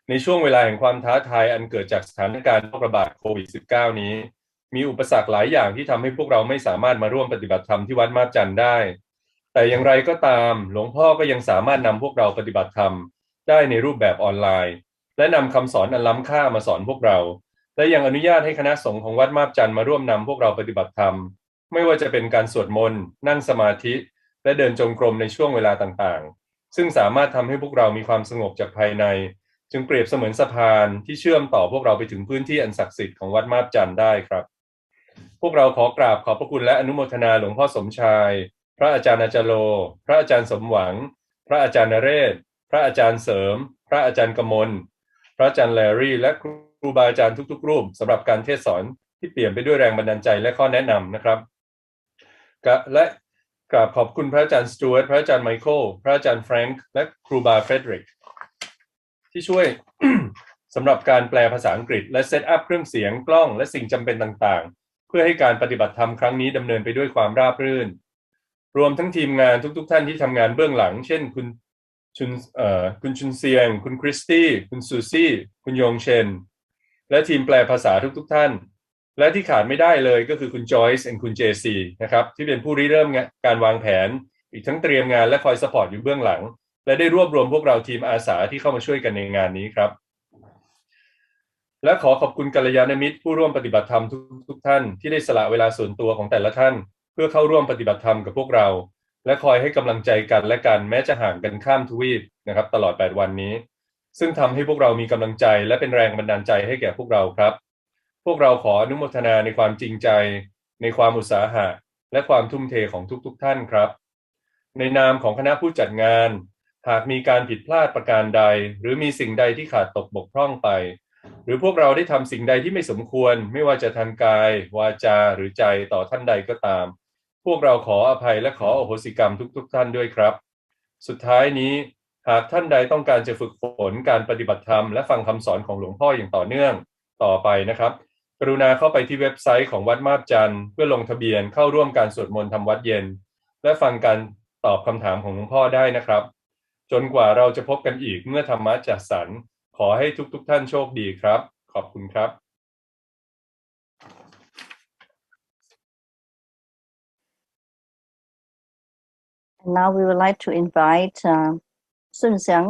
S3: ในช่วงเวลาแห่งความท้าทายอันเกิดจากสถานการณ์โรคระบาดโควิด -19 นี้มีอุปสรรคหลายอย่างที่ทำให้พวกเราไม่สามารถมาร่วมปฏิบัติธรรมที่วัดมาบจันทร์ได้แต่อย่างไรก็ตามหลวงพ่อก็ยังสามารถนำพวกเราปฏิบัติธรรมได้ในรูปแบบออนไลน์และนำคำสอนอันล้ำค่ามาสอนพวกเราและยังอนุญาตให้คณะสงฆ์ของวัดมาบจันทร์มาร่วมนำพวกเราปฏิบัติธรรมไม่ว่าจะเป็นการสวดมนต์นั่งสมาธิและเดินจงกรมในช่วงเวลาต่างๆซึ่งสามารถทำให้พวกเรามีความสงบจากภายในจึงเปรียบเสมือนสะพานที่เชื่อมต่อพวกเราไปถึงพื้นที่อันศักดิ์สิทธิ์ของวัดมาบจันทร์ได้ครับพวกเราขอกราบขอบพระคุณและอนุโมทนาหลวงพ่อสมชายพระอาจารย์อาจารโลพระอาจารย์สมหวังพระอาจารย์นเรศพระอาจารย์เสริมพระอาจารย์กมลพระอาจารย์แลรี่และครูบาอาจารย์ทุกๆรูปสำหรับการเทศสอนที่เปี่ยมไปด้วยแรงบันดาลใจและข้อแนะนำนะครับและกราบขอบคุณพระอาจารย์สจ๊วตพระอาจารย์ไมเคิลพระอาจารย์แฟรงค์และครูบาเฟเดริกที่ช่วย สำหรับการแปลภาษาอังกฤษและเซตอัพเครื่องเสียงกล้องและสิ่งจำเป็นต่างๆเพื่อให้การปฏิบัติธรรมครั้งนี้ดำเนินไปด้วยความราบรื่นรวมทั้งทีมงานทุกๆท่านที่ทำงานเบื้องหลังเช่นคุณชุนเซียงคุณคริสตี้คุณซูซี่คุณยงเชนและทีมแปลภาษาทุกๆท่านและที่ขาดไม่ได้เลยก็คือคุณจอยส์และคุณเจซีนะครับที่เป็นผู้ริเริ่มการวางแผนอีกทั้งเตรียมงานและคอยซัพพอร์ตอยู่เบื้องหลังและได้รวบรวมพวกเราทีมอาสาที่เข้ามาช่วยกันในงานนี้ครับและขอขอบคุณกัลยาณมิตรผู้ร่วมปฏิบัติธรรมทุกท่านที่ได้สละเวลาส่วนตัวของแต่ละท่านเพื่อเข้าร่วมปฏิบัติธรรมกับพวกเราและคอยให้กำลังใจกันและกันแม้จะห่างกันข้ามทวีปนะครับตลอด8วันนี้ซึ่งทำให้พวกเรามีกำลังใจและเป็นแรงบันดาลใจให้แก่พวกเราครับพวกเราขออนุโมทนาในความจริงใจในความอุตสาหะและความทุ่มเทของทุกท่านครับในนามของคณะผู้จัดงานหากมีการผิดพลาดประการใดหรือมีสิ่งใดที่ขาดตกบกพร่องไปหรือพวกเราได้ทำสิ่งใดที่ไม่สมควรไม่ว่าจะทางกายวาจาหรือใจต่อท่านใดก็ตามพวกเราขออภัยและขออโหสิกรรมทุกท่านด้วยครับสุดท้ายนี้หากท่านใดต้องการจะฝึกฝนการปฏิบัติธรรมและฟังคำสอนของหลวงพ่ออย่างต่อเนื่องต่อไปนะครับกรุณาเข้าไปที่เว็บไซต์ของวัดมาบจันทร์เพื่อลงทะเบียนเข้าร่วมการสวดมนต์ทำวัดเย็นและฟังการตอบคำถามของหลวงพ่อได้นะครับจนกว่าเราจะพบกันอีกเมื่อธรรมะจัดสรรขอให้ทุกท่านโชคดีครับขอบคุณครับ
S1: Now we would like to invite Sun Xiang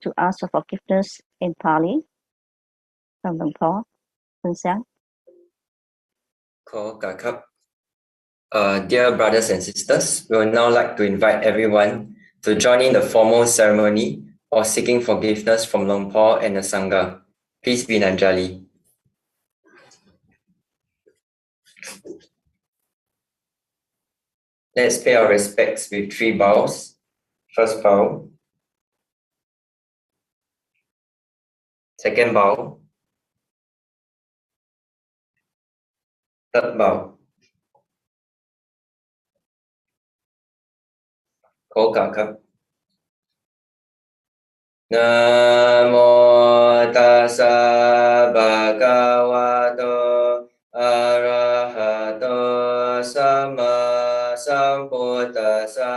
S1: to ask for forgiveness in Pali from Hong Kong. Sun Xiang.
S10: Dear brothers and sisters, we would now like to invite everyone to join in the formal ceremony of seeking forgiveness from Long Po and the Sangha. Please be Nanjali. Let's pay our respects with 3 bows. First bow. Second bow. Third bow. ขอกราบครับนะโมตัสสะภะคะวะโตอะระหะโตสัมมาสัมพุทธัสสะ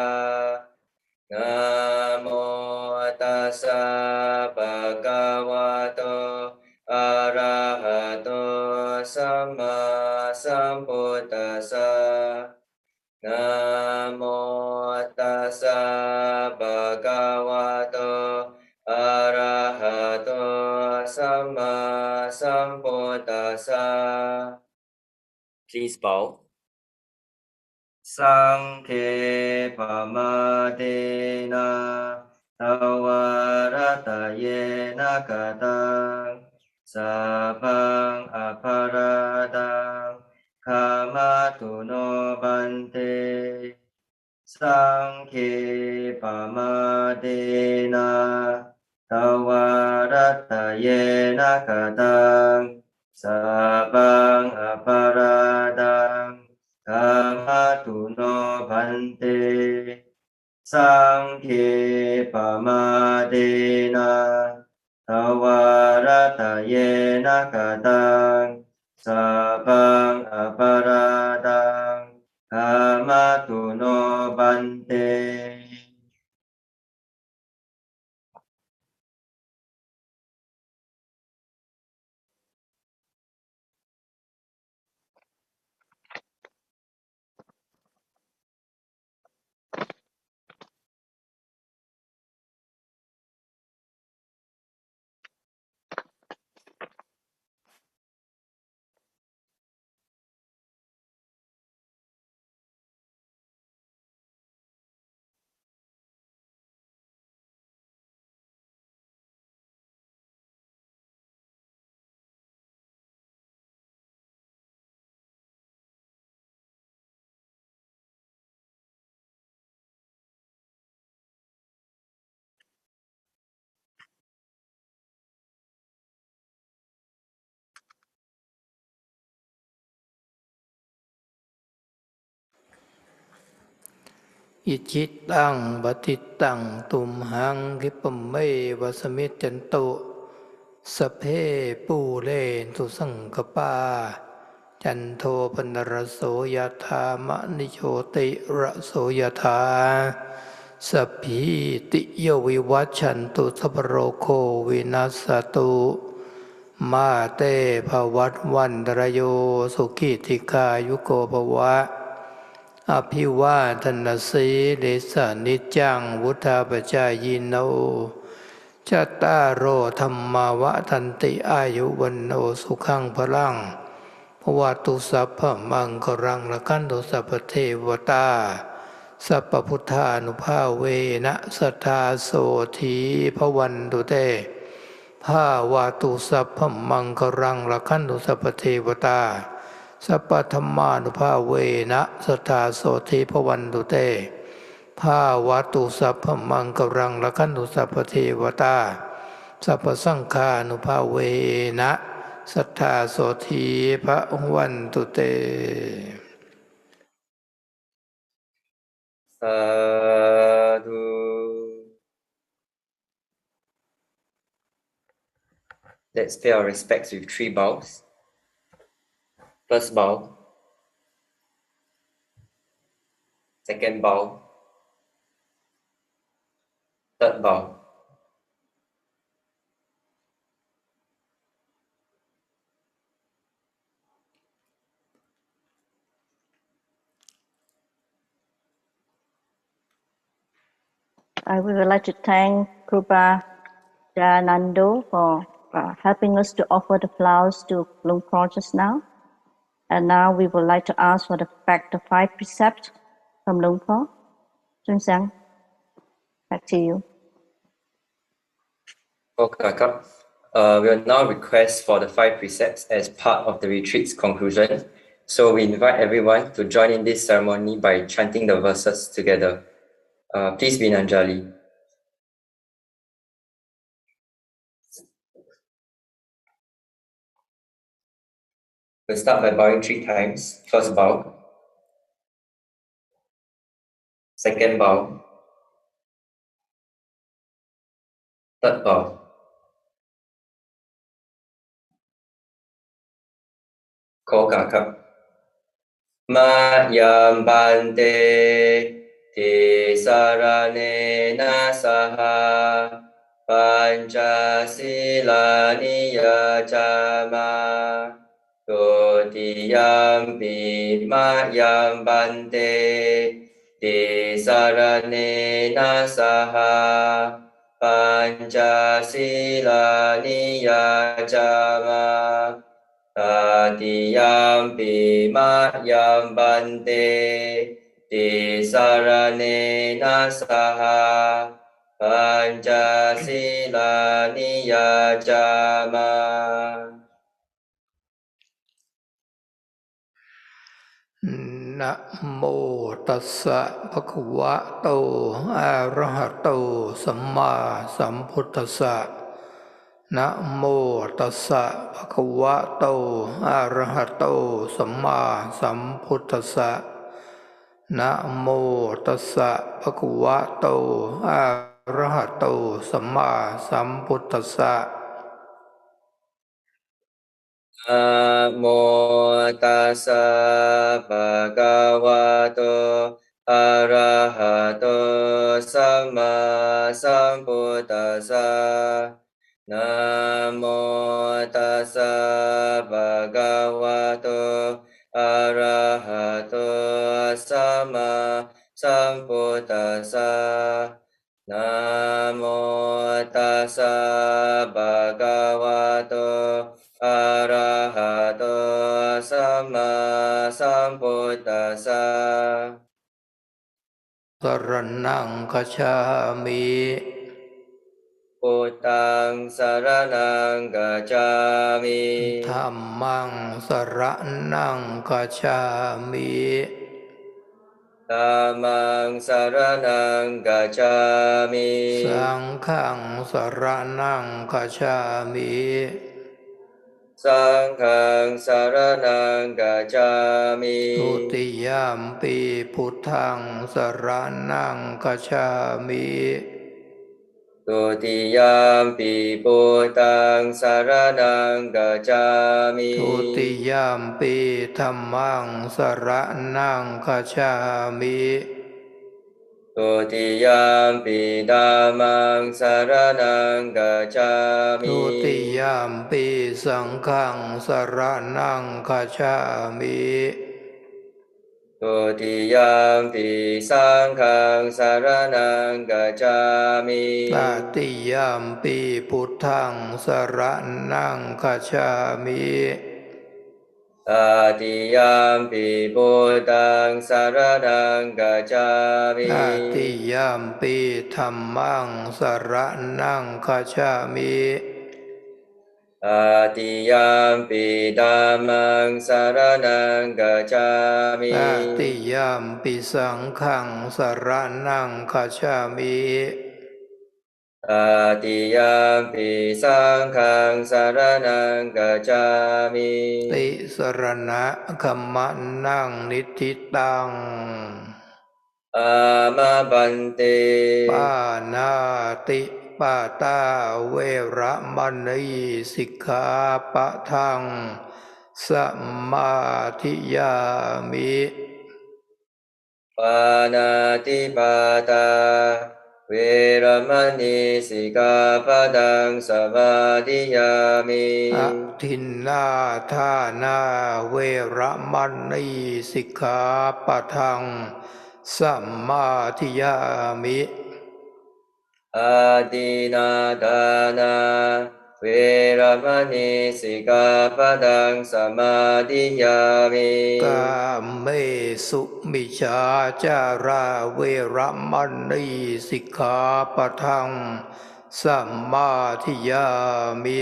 S10: นะโมตัสสะภะคะวะโตอะระหะโตสัมมาสัมพุทธัสสะนะโมตัสสะภะคะวะโตอะระห สัมพุทธัสสะ Please bow. สังฆัปมาเตนะทวารตะเยนะกตังสัพพังอภราตังขมาตุโนบันเตสังฆัปมาเตนะทวารตะเยนะกตังสัพพังอภราตังขมาตุโนบันเตสังฆัปมาเตนะทวารตะเยนะกตังสัพพังอภราตังขมาตุโนบันเต
S2: อิจิตังปฏิตังตุมหังคิปะเมวะสมิจจันตุสัพเพปูเรนตุสังกปาจันโทปนรสโสยถามณิโชติระโสยถาสัพพิติโยวิวัชชันตุสัพพโรโควินัสสตุมาเตภวัตวันตรโยสุขิติกายุโกภวะอภิวาทนาสีลิสานิจังวุธาปจายโนจัตตารโอธรรมาวะทันติอายุวันโนสุขังพลังภวตุสัพพมังครังละกันตุสัพพเทวตาสัพพพุทธานุภาเวนะสัทธาโสธีภวันตุเตภาวตุสัพพมังครังละกันตุสัพพเทวตาสัพพธรรมานุภาเวนะสัทธาโสธีภวันตุเตภาวตุสัพพมังครังละกันตุสัพพเทวตาสัพพสังฆานุภาเวนะสัทธาโสธีภวันตุเต
S10: สาธุ Let's pay our respects with 3 bows. First bow, second bow, third bow.
S1: We would like to thank Krupa Janando for helping us to offer the flowers to Luang Por just now. And now we would like to ask for the 5 precepts from Luang Por. Chun Sang, back to you.
S10: Okay, we will now request for the 5 precepts as part of the retreat's conclusion. So we invite everyone to join in this ceremony by chanting the verses together. Please be Nanjali. We'll start by bowing 3 times. First bow, second bow, third bow. Ma yam bante ti saranena saha pancha silani yajama dodiyam pi ma yam bante ti saranena saha ปัญจศีลานิยาจามะตติยามปิมะยัมบันเตติสารเนนะสหปัญจศีลานิยาจามะ
S2: นะโมตัสสะภะคะวะโตอะระหะโตสัมมาสัมพุทธัสสะนะโมตัสสะภะคะวะโตอะระหะโตสัมมาสัมพุทธัสสะนะโมตัสสะภะคะวะโตอะระหะโตสัมมาสัมพุทธัสสะ
S10: นะโมตัสสะภะคะวะโตอะระหะโตสัมมาสัมพุทธัสสะนะโมตัสสะภะคะวะโตอะระหะโตสัมมาสัมพุทธัสสะนะโมตัสสะภะคะวะโตอะระหะโตสัมมาสัมพุทธัสสะ
S2: สรณังคัจฉามิ
S10: พุทธังสรณังกัจฉามิ
S2: ธัมมังสรณังคัจฉามิ
S10: ธัมมังสรณังกัจฉามิ
S2: สังฆังสรณังคัจฉามิ
S10: สังฆังสรณังกัจฉามิ
S2: ทุติยมปีพุทธังสรณังคัจฉามิ
S10: ทุติยมปีพุทธังสรณังกัจฉามิ
S2: ทุติยมปีธัมมังสรณังคัจฉามิ
S10: ทุติยมปีธัมมังสรณังกัจฉามิ
S2: ทุติยมปีสังฆังสรณังคัจฉามิ
S10: ทุติยมปีสังฆังสรณังกัจฉามิ
S2: ตติยมปีพุทธังสรณังคัจฉามิ
S10: ตติยมปีพุทธังสรณังกัจฉามิ
S2: ตติยมปีธัมมังสรณังคัจฉามิ
S10: ตติยมปีธัมมังสรณังกัจฉามิ
S2: ตติยมปีสังฆังสรณังคัจฉามิ
S10: ตติยมปีสังฆังสรณังกัจฉามิ
S2: ติสรณะคัมมนังนิทิตัง
S10: อามาบันเต
S2: ปานาติปาตาเวระมณีสิกขาปะทังสมาธิยามิ
S10: ปานาติปาตาเวรมณีสิกขาปะทังสมาธิยามิ
S2: อะทินนาทานาเวระมณีสิกขาปะทังสมาธิยามิ
S10: อาทินาทานาเวรมณีสิกขาปะทังสมาธิยามิ
S2: กาเมสุมิจฉาจาราเวระมณีสิกขาปะทังสมาธิยามิ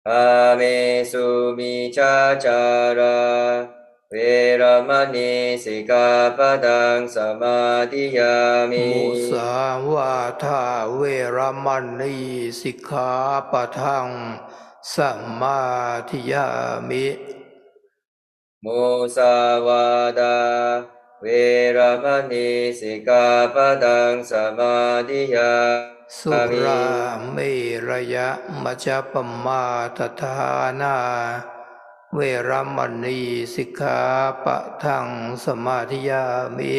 S10: กาเมสุมิจฉาจาราเวรมณีสิกขาปะทังสมาธิยามิ
S2: มุสาวาทาเวระมณีสิกขาปะทังสมาธิยามิ
S10: มุสาวาทาเวรมณีสิกขาปะทังสมาธิยา
S2: สุราเมรยะมัจจปมาทฐานาเวรมณีสิกขาปะทังสมาธิยามิ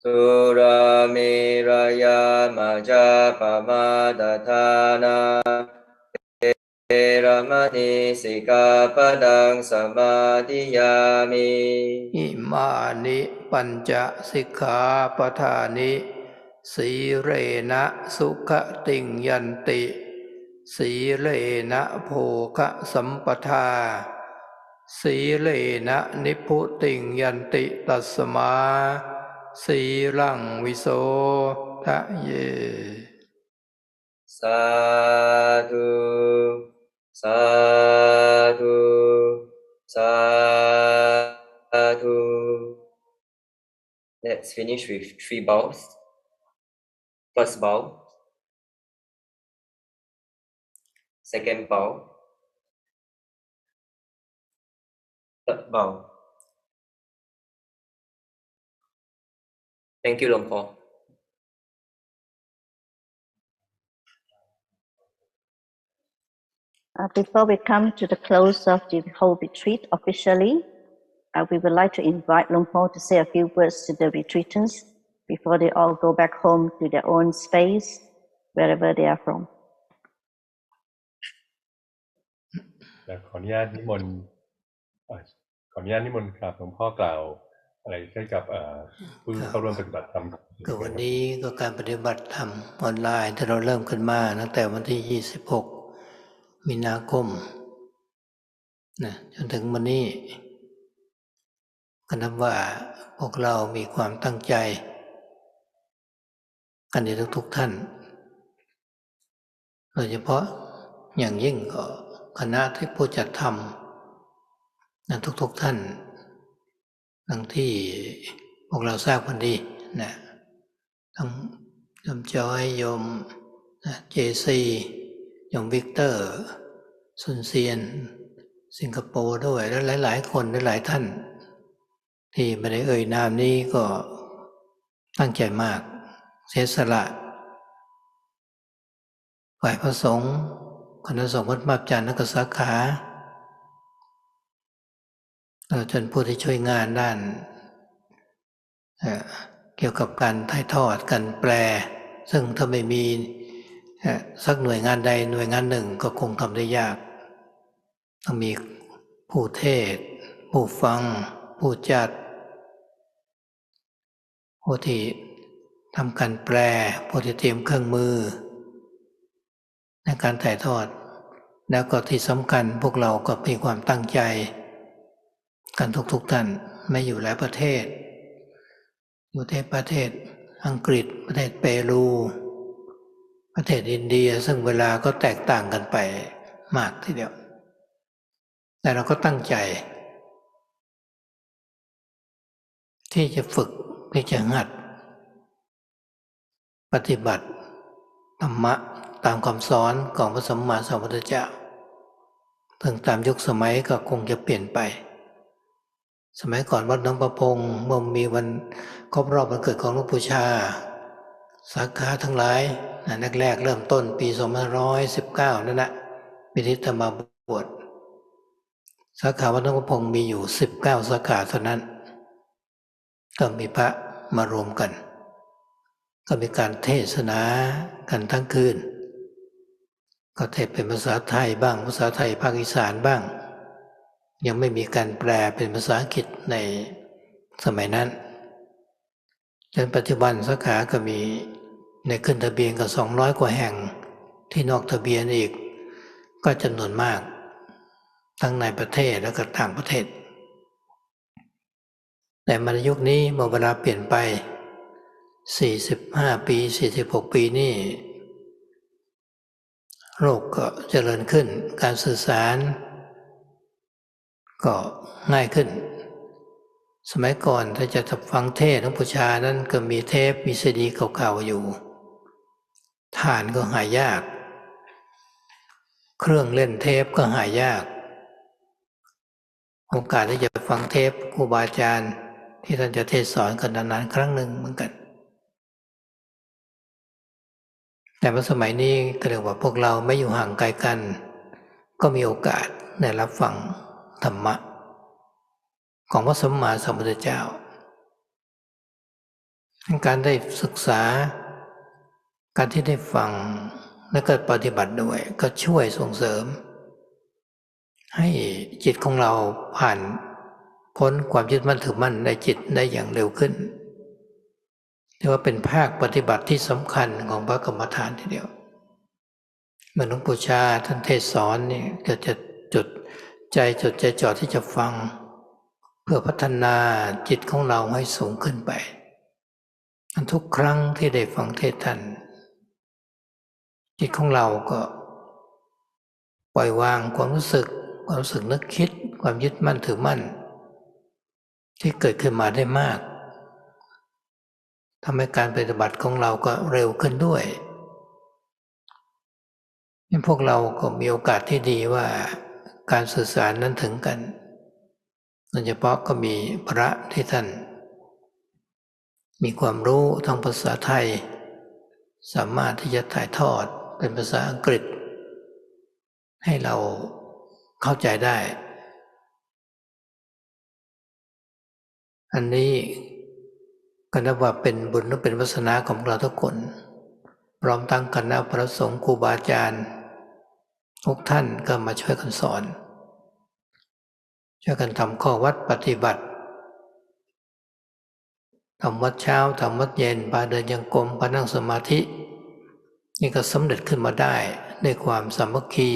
S10: สุราเมรยามัจจปมาทฐานาเวรมณีสิกขาปะทังสมาธิยามิ
S2: อิมานิปัญจสิกขาปทานิ สีเรนะสุขติงยันติสีเลนะโภคสัมปทาสีเลนะนิพพุติงยันติตัสมาสีลังวิโสทะเย
S10: สาธุสาธุสาธุ Let's finish with 3 bows. First bow, second bow, third bow. Thank you, Long Po.
S1: Before we come to the close of the whole retreat officially, we would like to invite Luang Por to say a few words to the retreatants before they all go back home to their own space, wherever they are from.
S3: ขออนุญาตนิมนต์กราบหลวงพ่อกล่าวอะไรให้กับผู้เข้าร่วมปฏิบัติธรรม
S2: ก็วันนี้ก็การปฏิบัติธรรมออนไลน์ที่เราเริ่มขึ้นมาตั้งแต่วันที่26 มีนาคมนะจนถึงวันนี้ก็นับว่าพวกเรามีความตั้งใจกันในทุกท่านโดยเฉพาะอย่างยิ่งก็คณะที่ผู้จัดทำนะทุกท่านดังที่พวกเราทราบกันดีนะทั้งโยมจอยโยมเจซีโยมวิกเตอร์ซุนเซียนสิงคโปร์ด้วยและหลายๆคนหลายท่านที่ไม่ได้เอ่ยนามนี้ก็ตั้งใจมากเสียสละฝ่ายพระสงฆ์คณะสงฆ์วัดมาบจันทร์นักสาขาจนผู้ที่ช่วยงานด้านเกี่ยวกับการถ่ายทอดการแปลซึ่งถ้าไม่มีสักหน่วยงานใดหน่วยงานหนึ่งก็คงทำได้ยากต้องมีผู้เทศน์ผู้ฟังผู้จัดผู้ที่ทำการแปลผู้ที่เตรียมเครื่องมือในการถ่ายทอดแล้วก็ที่สำคัญพวกเราก็มีความตั้งใจกันทุกท่านไม่อยู่หลายประเทศอยู่ในประเทศอังกฤษประเทศเปรูประเทศอินเดียซึ่งเวลาก็แตกต่างกันไปมากทีเดียวแต่เราก็ตั้งใจที่จะฝึกที่จะหัดปฏิบัติธรรมะตามคำสอนของพระสัมมาสัมพุทธเจ้าถึงตามยุคสมัยก็คงจะเปลี่ยนไปสมัยก่อนวัดหนองประพงเมื่อมีวันครบรอบวันเกิดของหลวงปู่ชาสาขาทั้งหลายแรกๆเริ่มต้นปี2519นั่นแหละปีที่จะมาบวชสาขาวัดหนองประพงมีอยู่19สาขาเท่านั้นก็มีพระมารวมกันก็มีการเทศนากันทั้งคืนก็เทศเป็นภาษาไทยบ้างภาษาไทยภาคอีสานบ้างยังไม่มีการแปลเป็นภาษาอังกฤษในสมัยนั้นจนปัจจุบันสาขาก็มีในขึ้นทะเบียนก็200 กว่าแห่งที่นอกทะเบียนอีกก็จำนวนมากทั้งในประเทศและก็ต่างประเทศแต่ในยุคนี้เมื่อเวลาเปลี่ยนไป45 ปี46 ปีนี่โลกก็เจริญขึ้นการสื่อสารก็ง่ายขึ้นสมัยก่อนถ้าจะฟังเทศน์หลวงปู่ชานั้นก็มีเทปมีซีดีเก่าๆอยู่ฐานก็หายากเครื่องเล่นเทปก็หายากโอกาสที่จะฟังเทปครูบาอาจารย์ที่ท่านจะเทศสอนกันนานๆครั้งหนึ่งเหมือนกันแต่ว่าสมัยนี้ก็เรียกว่าพวกเราไม่อยู่ห่างไกลกันก็มีโอกาสได้รับฟังธรรมะของพระสัมมาสัมพุทธเจ้าการได้ศึกษาการที่ได้ฟังและก็ปฏิบัติด้วยก็ช่วยส่งเสริมให้จิตของเราผ่านพ้นความยึดมั่นถือมั่นในจิตได้อย่างเร็วขึ้น ถือว่าเป็นภาคปฏิบัติที่สำคัญของพระกรรมฐานทีเดียวเมื่อหลวงปู่ชาท่านเทศสอนนี่ก็จะจดใจจ่อที่จะฟังเพื่อพัฒนาจิตของเราให้สูงขึ้นไปทุกครั้งที่ได้ฟังเทศท่านจิตของเราก็ปล่อยวางความรู้สึกนึกคิดความยึดมั่นถือมั่นที่เกิดขึ้นมาได้มากทำให้การปฏิบัติของเราก็เร็วขึ้นด้วยพวกเราก็มีโอกาสที่ดีว่าการสื่อสารนั้นถึงกันโดยเฉพาะก็มีพระที่ท่านมีความรู้ทางภาษาไทยสามารถที่จะถ่ายทอดเป็นภาษาอังกฤษให้เราเข้าใจได้อันนี้ก็นับว่าเป็นบุญและเป็นวาสนาของเราทุกคนพร้อมทั้งคณะพระสงฆ์ครูบาอาจารย์ทุกท่านก็มาช่วยกันสอนช่วยกันทำข้อวัดปฏิบัติทำวัดเช้าทำวัดเย็นพาเดินจงกรมพานั่งสมาธินี่ก็สำเร็จขึ้นมาได้ด้วยความสามัคคี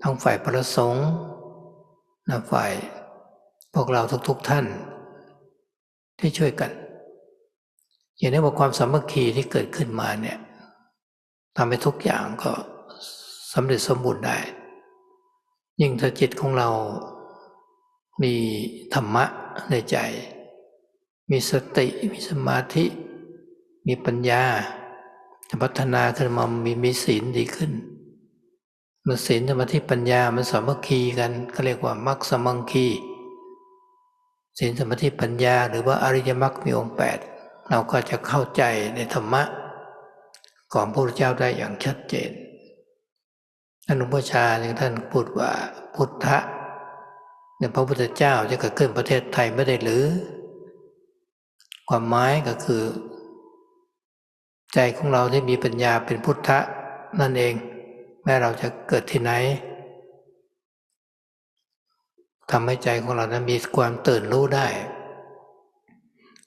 S2: ทั้งฝ่ายพระสงฆ์และฝ่ายพวกเราทุกๆท่านที่ช่วยกันอย่างนี้ว่าความสามัคคีที่เกิดขึ้นมาเนี่ยทำให้ทุกอย่างก็สำเร็จสมบูรณ์ได้ยิ่งถ้าจิตของเรามีธรรมะในใจมีสติมีสมาธิมีปัญญาจะพัฒนาขึ้นมามีศีลดีขึ้นเมื่อศีลสมาธิปัญญามันสามัคคีกันก็เรียกว่ามรรคสมังคีศีลสมาธิปัญญาหรือว่าอริยมรรคมีองค์8เราก็จะเข้าใจในธรรมะของพระพุทธเจ้าได้อย่างชัดเจนท่านหลวงพ่อชาอย่างท่านพูดว่าพุทธะเนี่ยพระพุทธเจ้าจะเกิดขึ้นประเทศไทยไม่ได้หรือความหมายก็คือใจของเราที่มีปัญญาเป็นพุทธะนั่นเองแม้เราจะเกิดที่ไหนทำให้ใจของเรานั้นมีความตื่นรู้ได้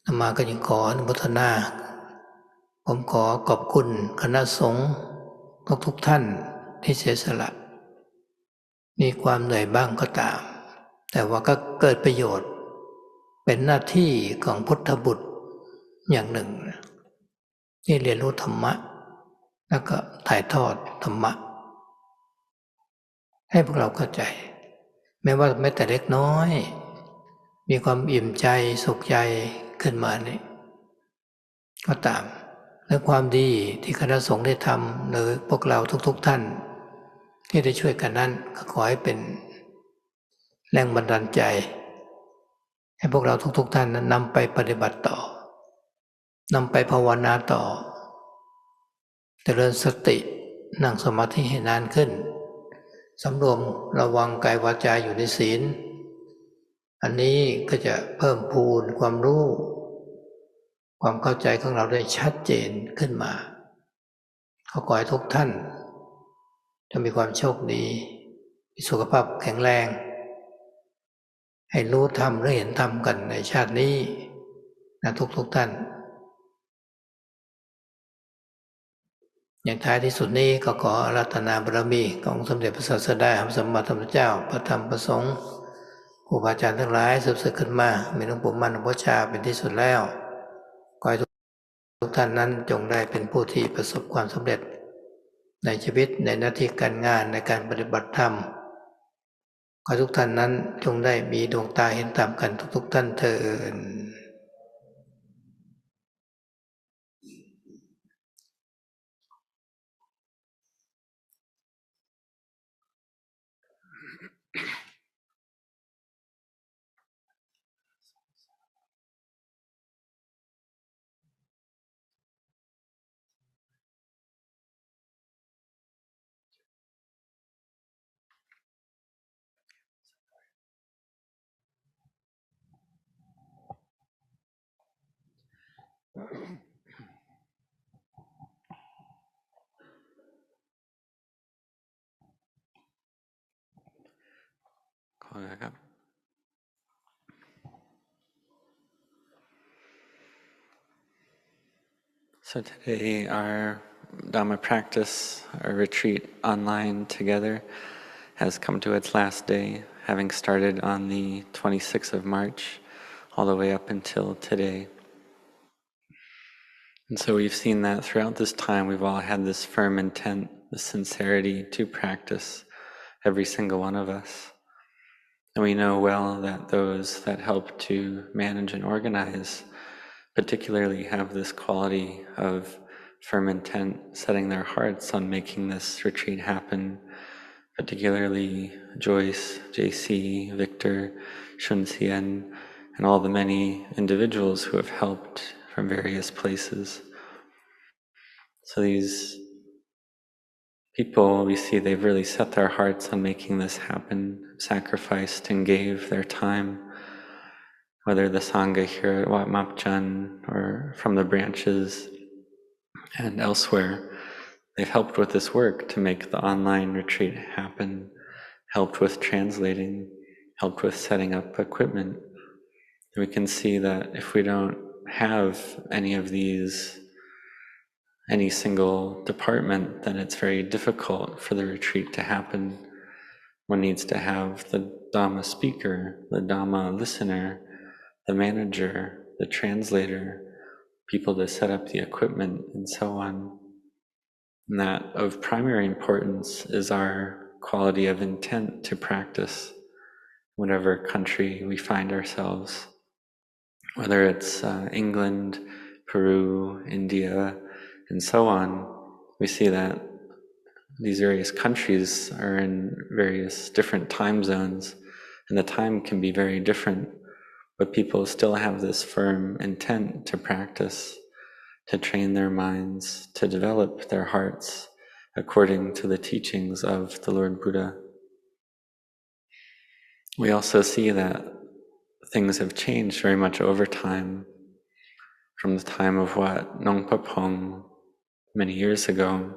S2: อาตมาก็ยังขออนุโมทนาผมขอขอบคุณคณะสงฆ์ทุกท่านที่เสียสละมีความเหนื่อยบ้างก็ตามแต่ว่าก็เกิดประโยชน์เป็นหน้าที่ของพุทธบุตรอย่างหนึ่งที่เรียนรู้ธรรมะแล้วก็ถ่ายทอดธรรมะให้พวกเราเข้าใจแม้ว่าแม้แต่เล็กน้อยมีความอิ่มใจสุขใจขึ้นมานี่ก็ตามและความดีที่คณะสงฆ์ได้ทำหรือพวกเราทุกท่านที่ได้ช่วยกันนั้นก็ขอให้เป็นแรงบันดาลใจให้พวกเราทุกท่านนั้นนำไปปฏิบัติต่อนำไปภาวนาต่อเจริญสตินั่งสมาธิให้นานขึ้นสำรวมระวังกายวาจาอยู่ในศีลอันนี้ก็จะเพิ่มพูนความรู้ความเข้าใจของเราได้ชัดเจนขึ้นมาขอให้ทุกท่านจะมีความโชคดีมีสุขภาพแข็งแรงให้รู้ธรรมและเห็นธรรมกันในชาตินี้นะทุกท่านอย่างท้ายที่สุดนี้ก็ขออาราธนาบารมีของสมเด็จพระศาสดาสัมมาสัมพุทธเจ้าพระธรรมพระสงฆ์ครูบาอาจารย์ทั้งหลายสืบขึ้นมามีหลวงปู่มั่นหลวงพ่อชาเป็นที่สุดแล้วขอให้ทุกท่านนั้นจงได้เป็นผู้ที่ประสบความสำเร็จในชีวิตในหน้าที่การงานในการปฏิบัติธรรมขอทุกท่านนั้นจงได้มีดวงตาเห็นธรรมกันทุกท่านเถิด
S11: ขอครับ So today our Dhamma practice, our retreat online together, has come to its last day, having started on the 26th of March, all the way up until today. And so we've seen that throughout this time we've all had this firm intent, the sincerity to practice, every single one of us. And we know well that those that help to manage and organize particularly have this quality of firm intent, setting their hearts on making this retreat happen, particularly Joyce, JC, Victor, Shunxian, and all the many individuals who have helped from various places. So these people, we see they've really set their hearts on making this happen, sacrificed and gave their time, whether the Sangha here at Wat Mapchan or from the branches and elsewhere. They've helped with this work to make the online retreat happen, helped with translating, helped with setting up equipment. And we can see that if we don't have any of these, any single department, then it's very difficult for the retreat to happen. One needs to have the Dhamma speaker, the Dhamma listener, the manager, the translator, people to set up the equipment, and so on. And that of primary importance is our quality of intent to practice, whatever country we find ourselves, whether it's England, Peru, India, and so on. We see that these various countries are in various different time zones, and the time can be very different, but people still have this firm intent to practice, to train their minds, to develop their hearts according to the teachings of the Lord Buddha. We also see that things have changed very much over time, from the time of Wat Nongpa Pong many years ago.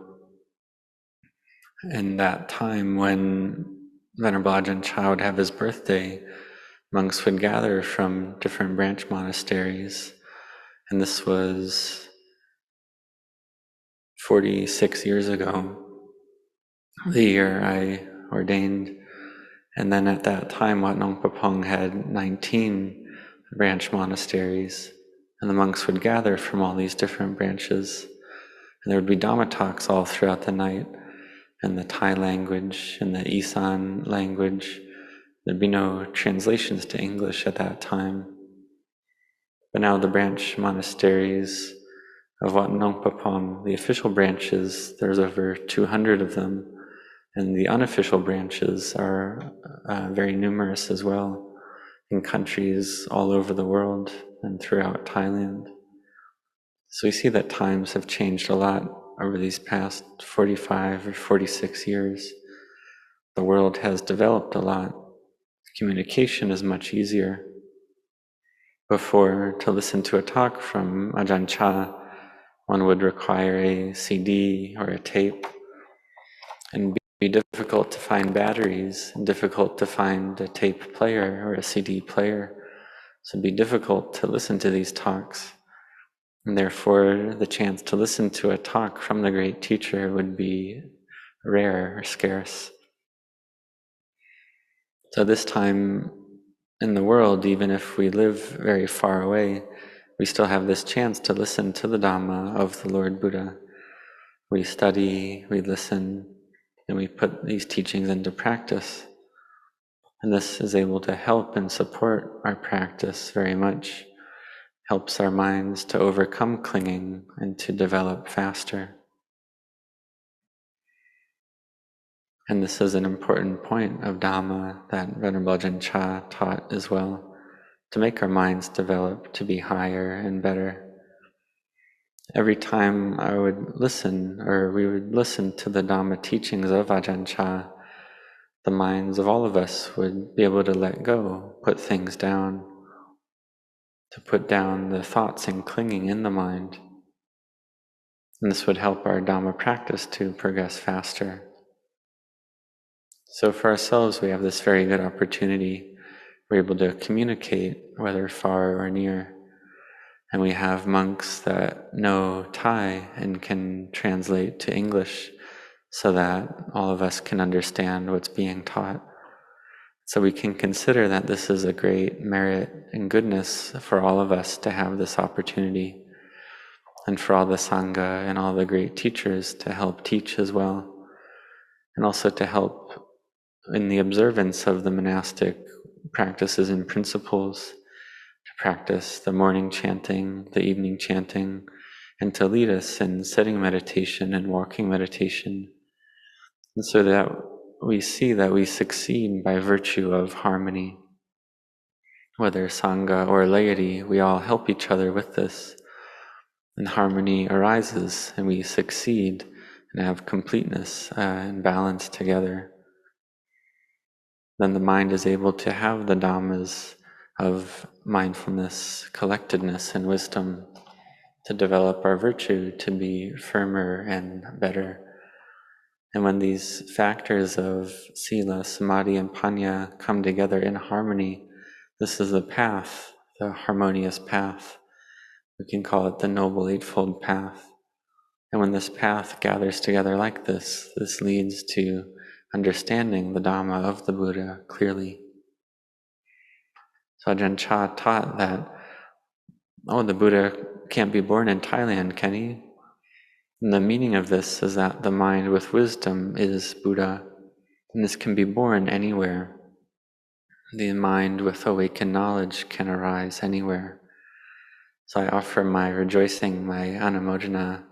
S11: In that time when Venerable Ajahn Chah would have his birthday, monks would gather from different branch monasteries, and this was 46 years ago, the year I ordained. And then at that time, Wat Nongpa Pong had 19 branch monasteries, and the monks would gather from all these different branches. And there would be Dhamma talks all throughout the night in the Thai language, in the Isan language. There'd be no translations to English at that time. But now the branch monasteries of Wat Nongpa Pong, the official branches, there's over 200 of them, and the unofficial branches are very numerous as well, in countries all over the world and throughout Thailand. So we see that times have changed a lot over these past 45 or 46 years. The world has developed a lot. Communication is much easier. Before, to listen to a talk from Ajahn Chah, one would require a CD or a tape, and be difficult to find batteries, and difficult to find a tape player or a CD player. So it'd be difficult to listen to these talks. And therefore, the chance to listen to a talk from the great teacher would be rare or scarce. So this time in the world, even if we live very far away, we still have this chance to listen to the Dhamma of the Lord Buddha. We study, we listen, and we put these teachings into practice. And this is able to help and support our practice very much. Helps our minds to overcome clinging and to develop faster. And this is an important point of Dhamma that Venerable Ajahn Chah taught as well, to make our minds develop to be higher and better. Every time I would listen, or we would listen to the Dhamma teachings of Ajahn Chah, the minds of all of us would be able to let go, put things down, to put down the thoughts and clinging in the mind. And this would help our Dhamma practice to progress faster. So for ourselves, we have this very good opportunity. We're able to communicate, whether far or near. And we have monks that know Thai and can translate to English so that all of us can understand what's being taught. So we can consider that this is a great merit and goodness for all of us to have this opportunity, and for all the Sangha and all the great teachers to help teach as well, and also to help in the observance of the monastic practices and principles, to practice the morning chanting, the evening chanting, and to lead us in sitting meditation and walking meditation, and so that we see that we succeed by virtue of harmony. Whether Sangha or laity, we all help each other with this, and harmony arises, and we succeed and have completeness and balance together. Then the mind is able to have the Dhammas of mindfulness, collectedness, and wisdom, to develop our virtue to be firmer and better. And when these factors of sila, samadhi, and panya come together in harmony, this is the path, the harmonious path. We can call it the Noble Eightfold Path. And when this path gathers together like this, this leads to understanding the Dhamma of the Buddha clearly. So Ajahn Chah taught that, the Buddha can't be born in Thailand, can he? And the meaning of this is that the mind with wisdom is Buddha, and this can be born anywhere. The mind with awakened knowledge can arise anywhere. So I offer my rejoicing, my anumodana,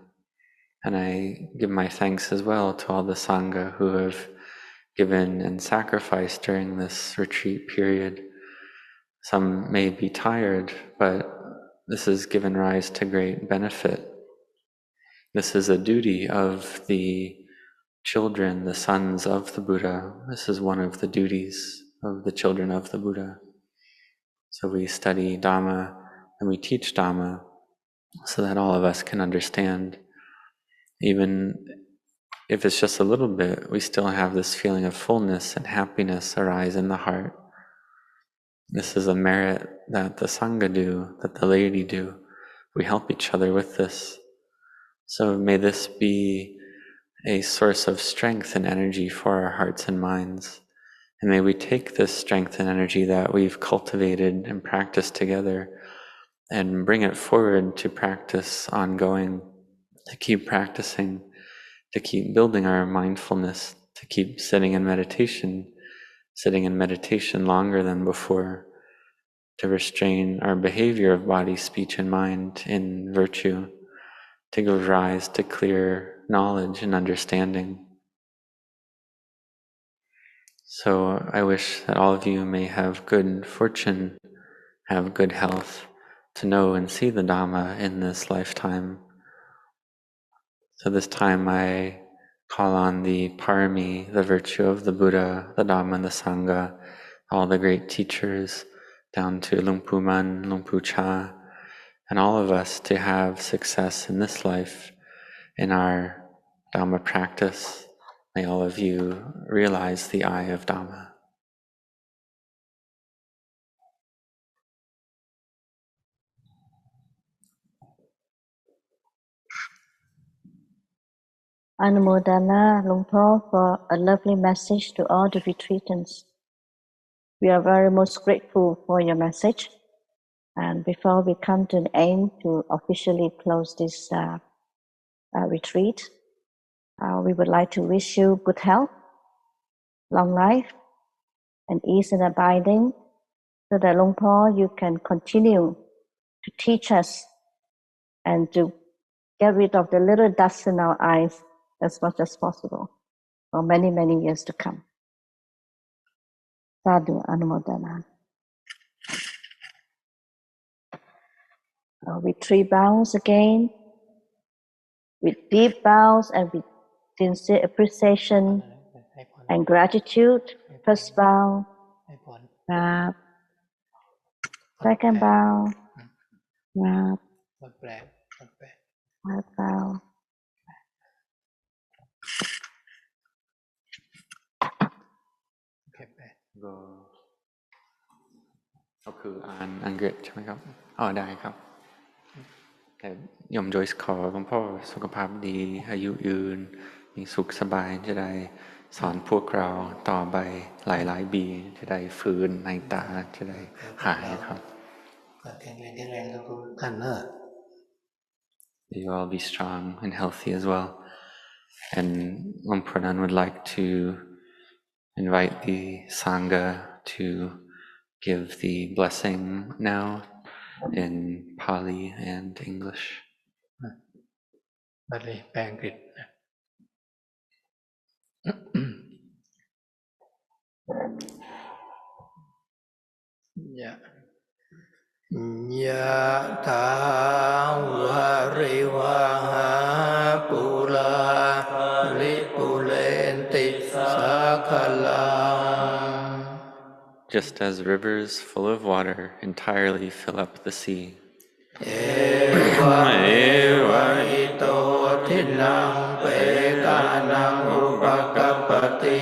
S11: and I give my thanks as well to all the Sangha who have given and sacrificed during this retreat period. Some may be tired, but this has given rise to great benefit. This is a duty of the children, the sons of the Buddha. This is one of the duties of the children of the Buddha. So we study Dhamma and we teach Dhamma so that all of us can understand. Even if it's just a little bit, we still have this feeling of fullness and happiness arise in the heart. This is a merit that the Sangha do, that the laity do. We help each other with this. So may this be a source of strength and energy for our hearts and minds. And may we take this strength and energy that we've cultivated and practiced together and bring it forward to practice ongoing, to keep practicing, to keep building our mindfulness, to keep sitting in meditation longer than before, to restrain our behavior of body, speech, and mind in virtue, to give rise to clear knowledge and understanding. So I wish that all of you may have good fortune, have good health, to know and see the Dhamma in this lifetime. So this time I call on the parami, the virtue of the Buddha, the Dhamma, and the Sangha, all the great teachers, down to Luang Pu Man, Luang Pu Cha, and all of us to have success in this life, in our Dhamma practice. May all of you realize the eye of Dhamma.
S1: Anumodana Lumpur for a lovely message to all the retreatants. We are very most grateful for your message. And before we come to an end to officially close this retreat, we would like to wish you good health, long life, and ease and abiding, so that Lumpur, you can continue to teach us and to get rid of the little dust in our eyes as much as possible for many, many years to come. Sadhu Anumodana. With 3 bows again, with deep bows and with sincere appreciation and gratitude. First bow, second bow, third bow.
S11: ก็คืออ่านอังกฤษใช่ไหมครับอ๋อได้ครับ แต่ยมโจยส์ขอหลวงพ่อสุขภาพดีอายุยืนมีสุขสบายจะได้สอนพวกเราต่อไปหลายๆปีจะได้ฟื้นในตาจะได้หายครับ You all be strong and healthy as well. And Luang Por Anan would like to invite the Sangha to give the blessing now in Pali and English.
S2: บาลีแปลอังกฤษยะถาวะริวหาปุราริปุเรนติสาคลัง
S11: Just as rivers full of water entirely fill up the sea.
S2: เอวะอิโตทินังเปตานังอุปกัปปติ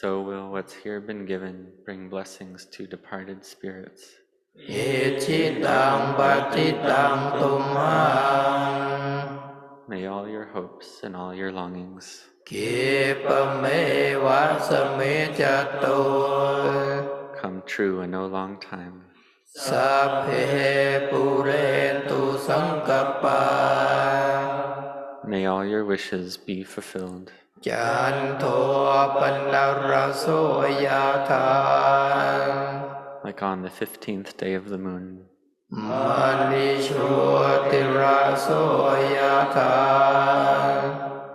S11: So will what's here been given bring blessings to departed spirits.
S2: อิจิตังปัจิตังตุมหัง
S11: May all your hopes and all your longings
S2: กิปะเมวะสเมจโต
S11: come true in no long time.
S2: สัพเพปุเรนตุสังกปา
S11: May all your wishes be fulfilled.
S2: จันโทปนรโสยธา
S11: Like on the 15th day of the moon.
S2: มณิโชติราโสยธา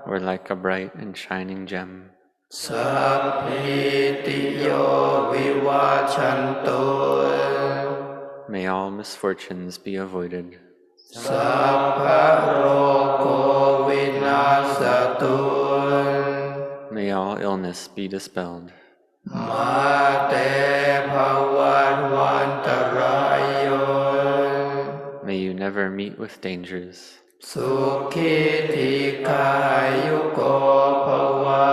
S11: Or like a bright and shining gem.
S2: สัพพิติโยวิวัชชันตุ
S11: May all misfortunes be avoided.
S2: สัพพะโรโควินาศตุ
S11: May all illness be dispelled.
S2: มาเตภวันวันตรายโย
S11: May you never meet with dangers.
S2: สุขิธิกายุโกภวั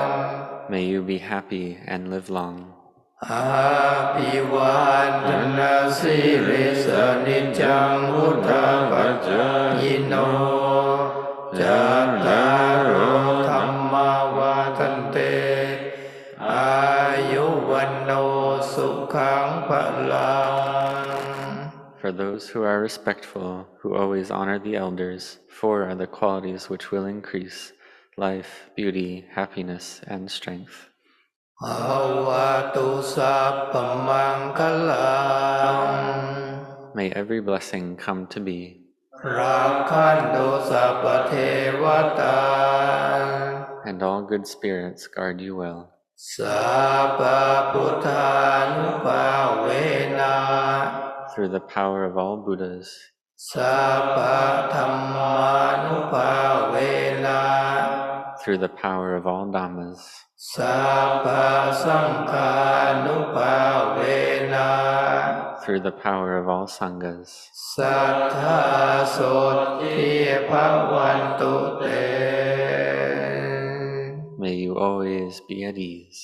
S2: น
S11: May you be happy and live long.
S2: อาภิวันทนาสิริสนิจจังพุทธปัจจายโนจัตตารโอธัมมาวาทันเตอายุวันโนสุขังพลัง
S11: For those who are respectful, who always honor the elders, 4 are the qualities which will increase life, beauty, happiness, and strength.
S2: ภวตุสัพพมังคลัง
S11: May every blessing come to be.
S2: รักขันตุสัพพเทวตา
S11: And all good spirits guard you well.
S2: สัพพพุทธานุภาเวนะ
S11: Through the power of all Buddhas.
S2: สัพพธัมมานุภาเวนะ
S11: Through the power of all Dhammas.
S2: สัพพสังฆานุภาเวนะ
S11: Through the power of all Sanghas.
S2: สัทธาโสทิภวันตุเต
S11: May you always be at ease.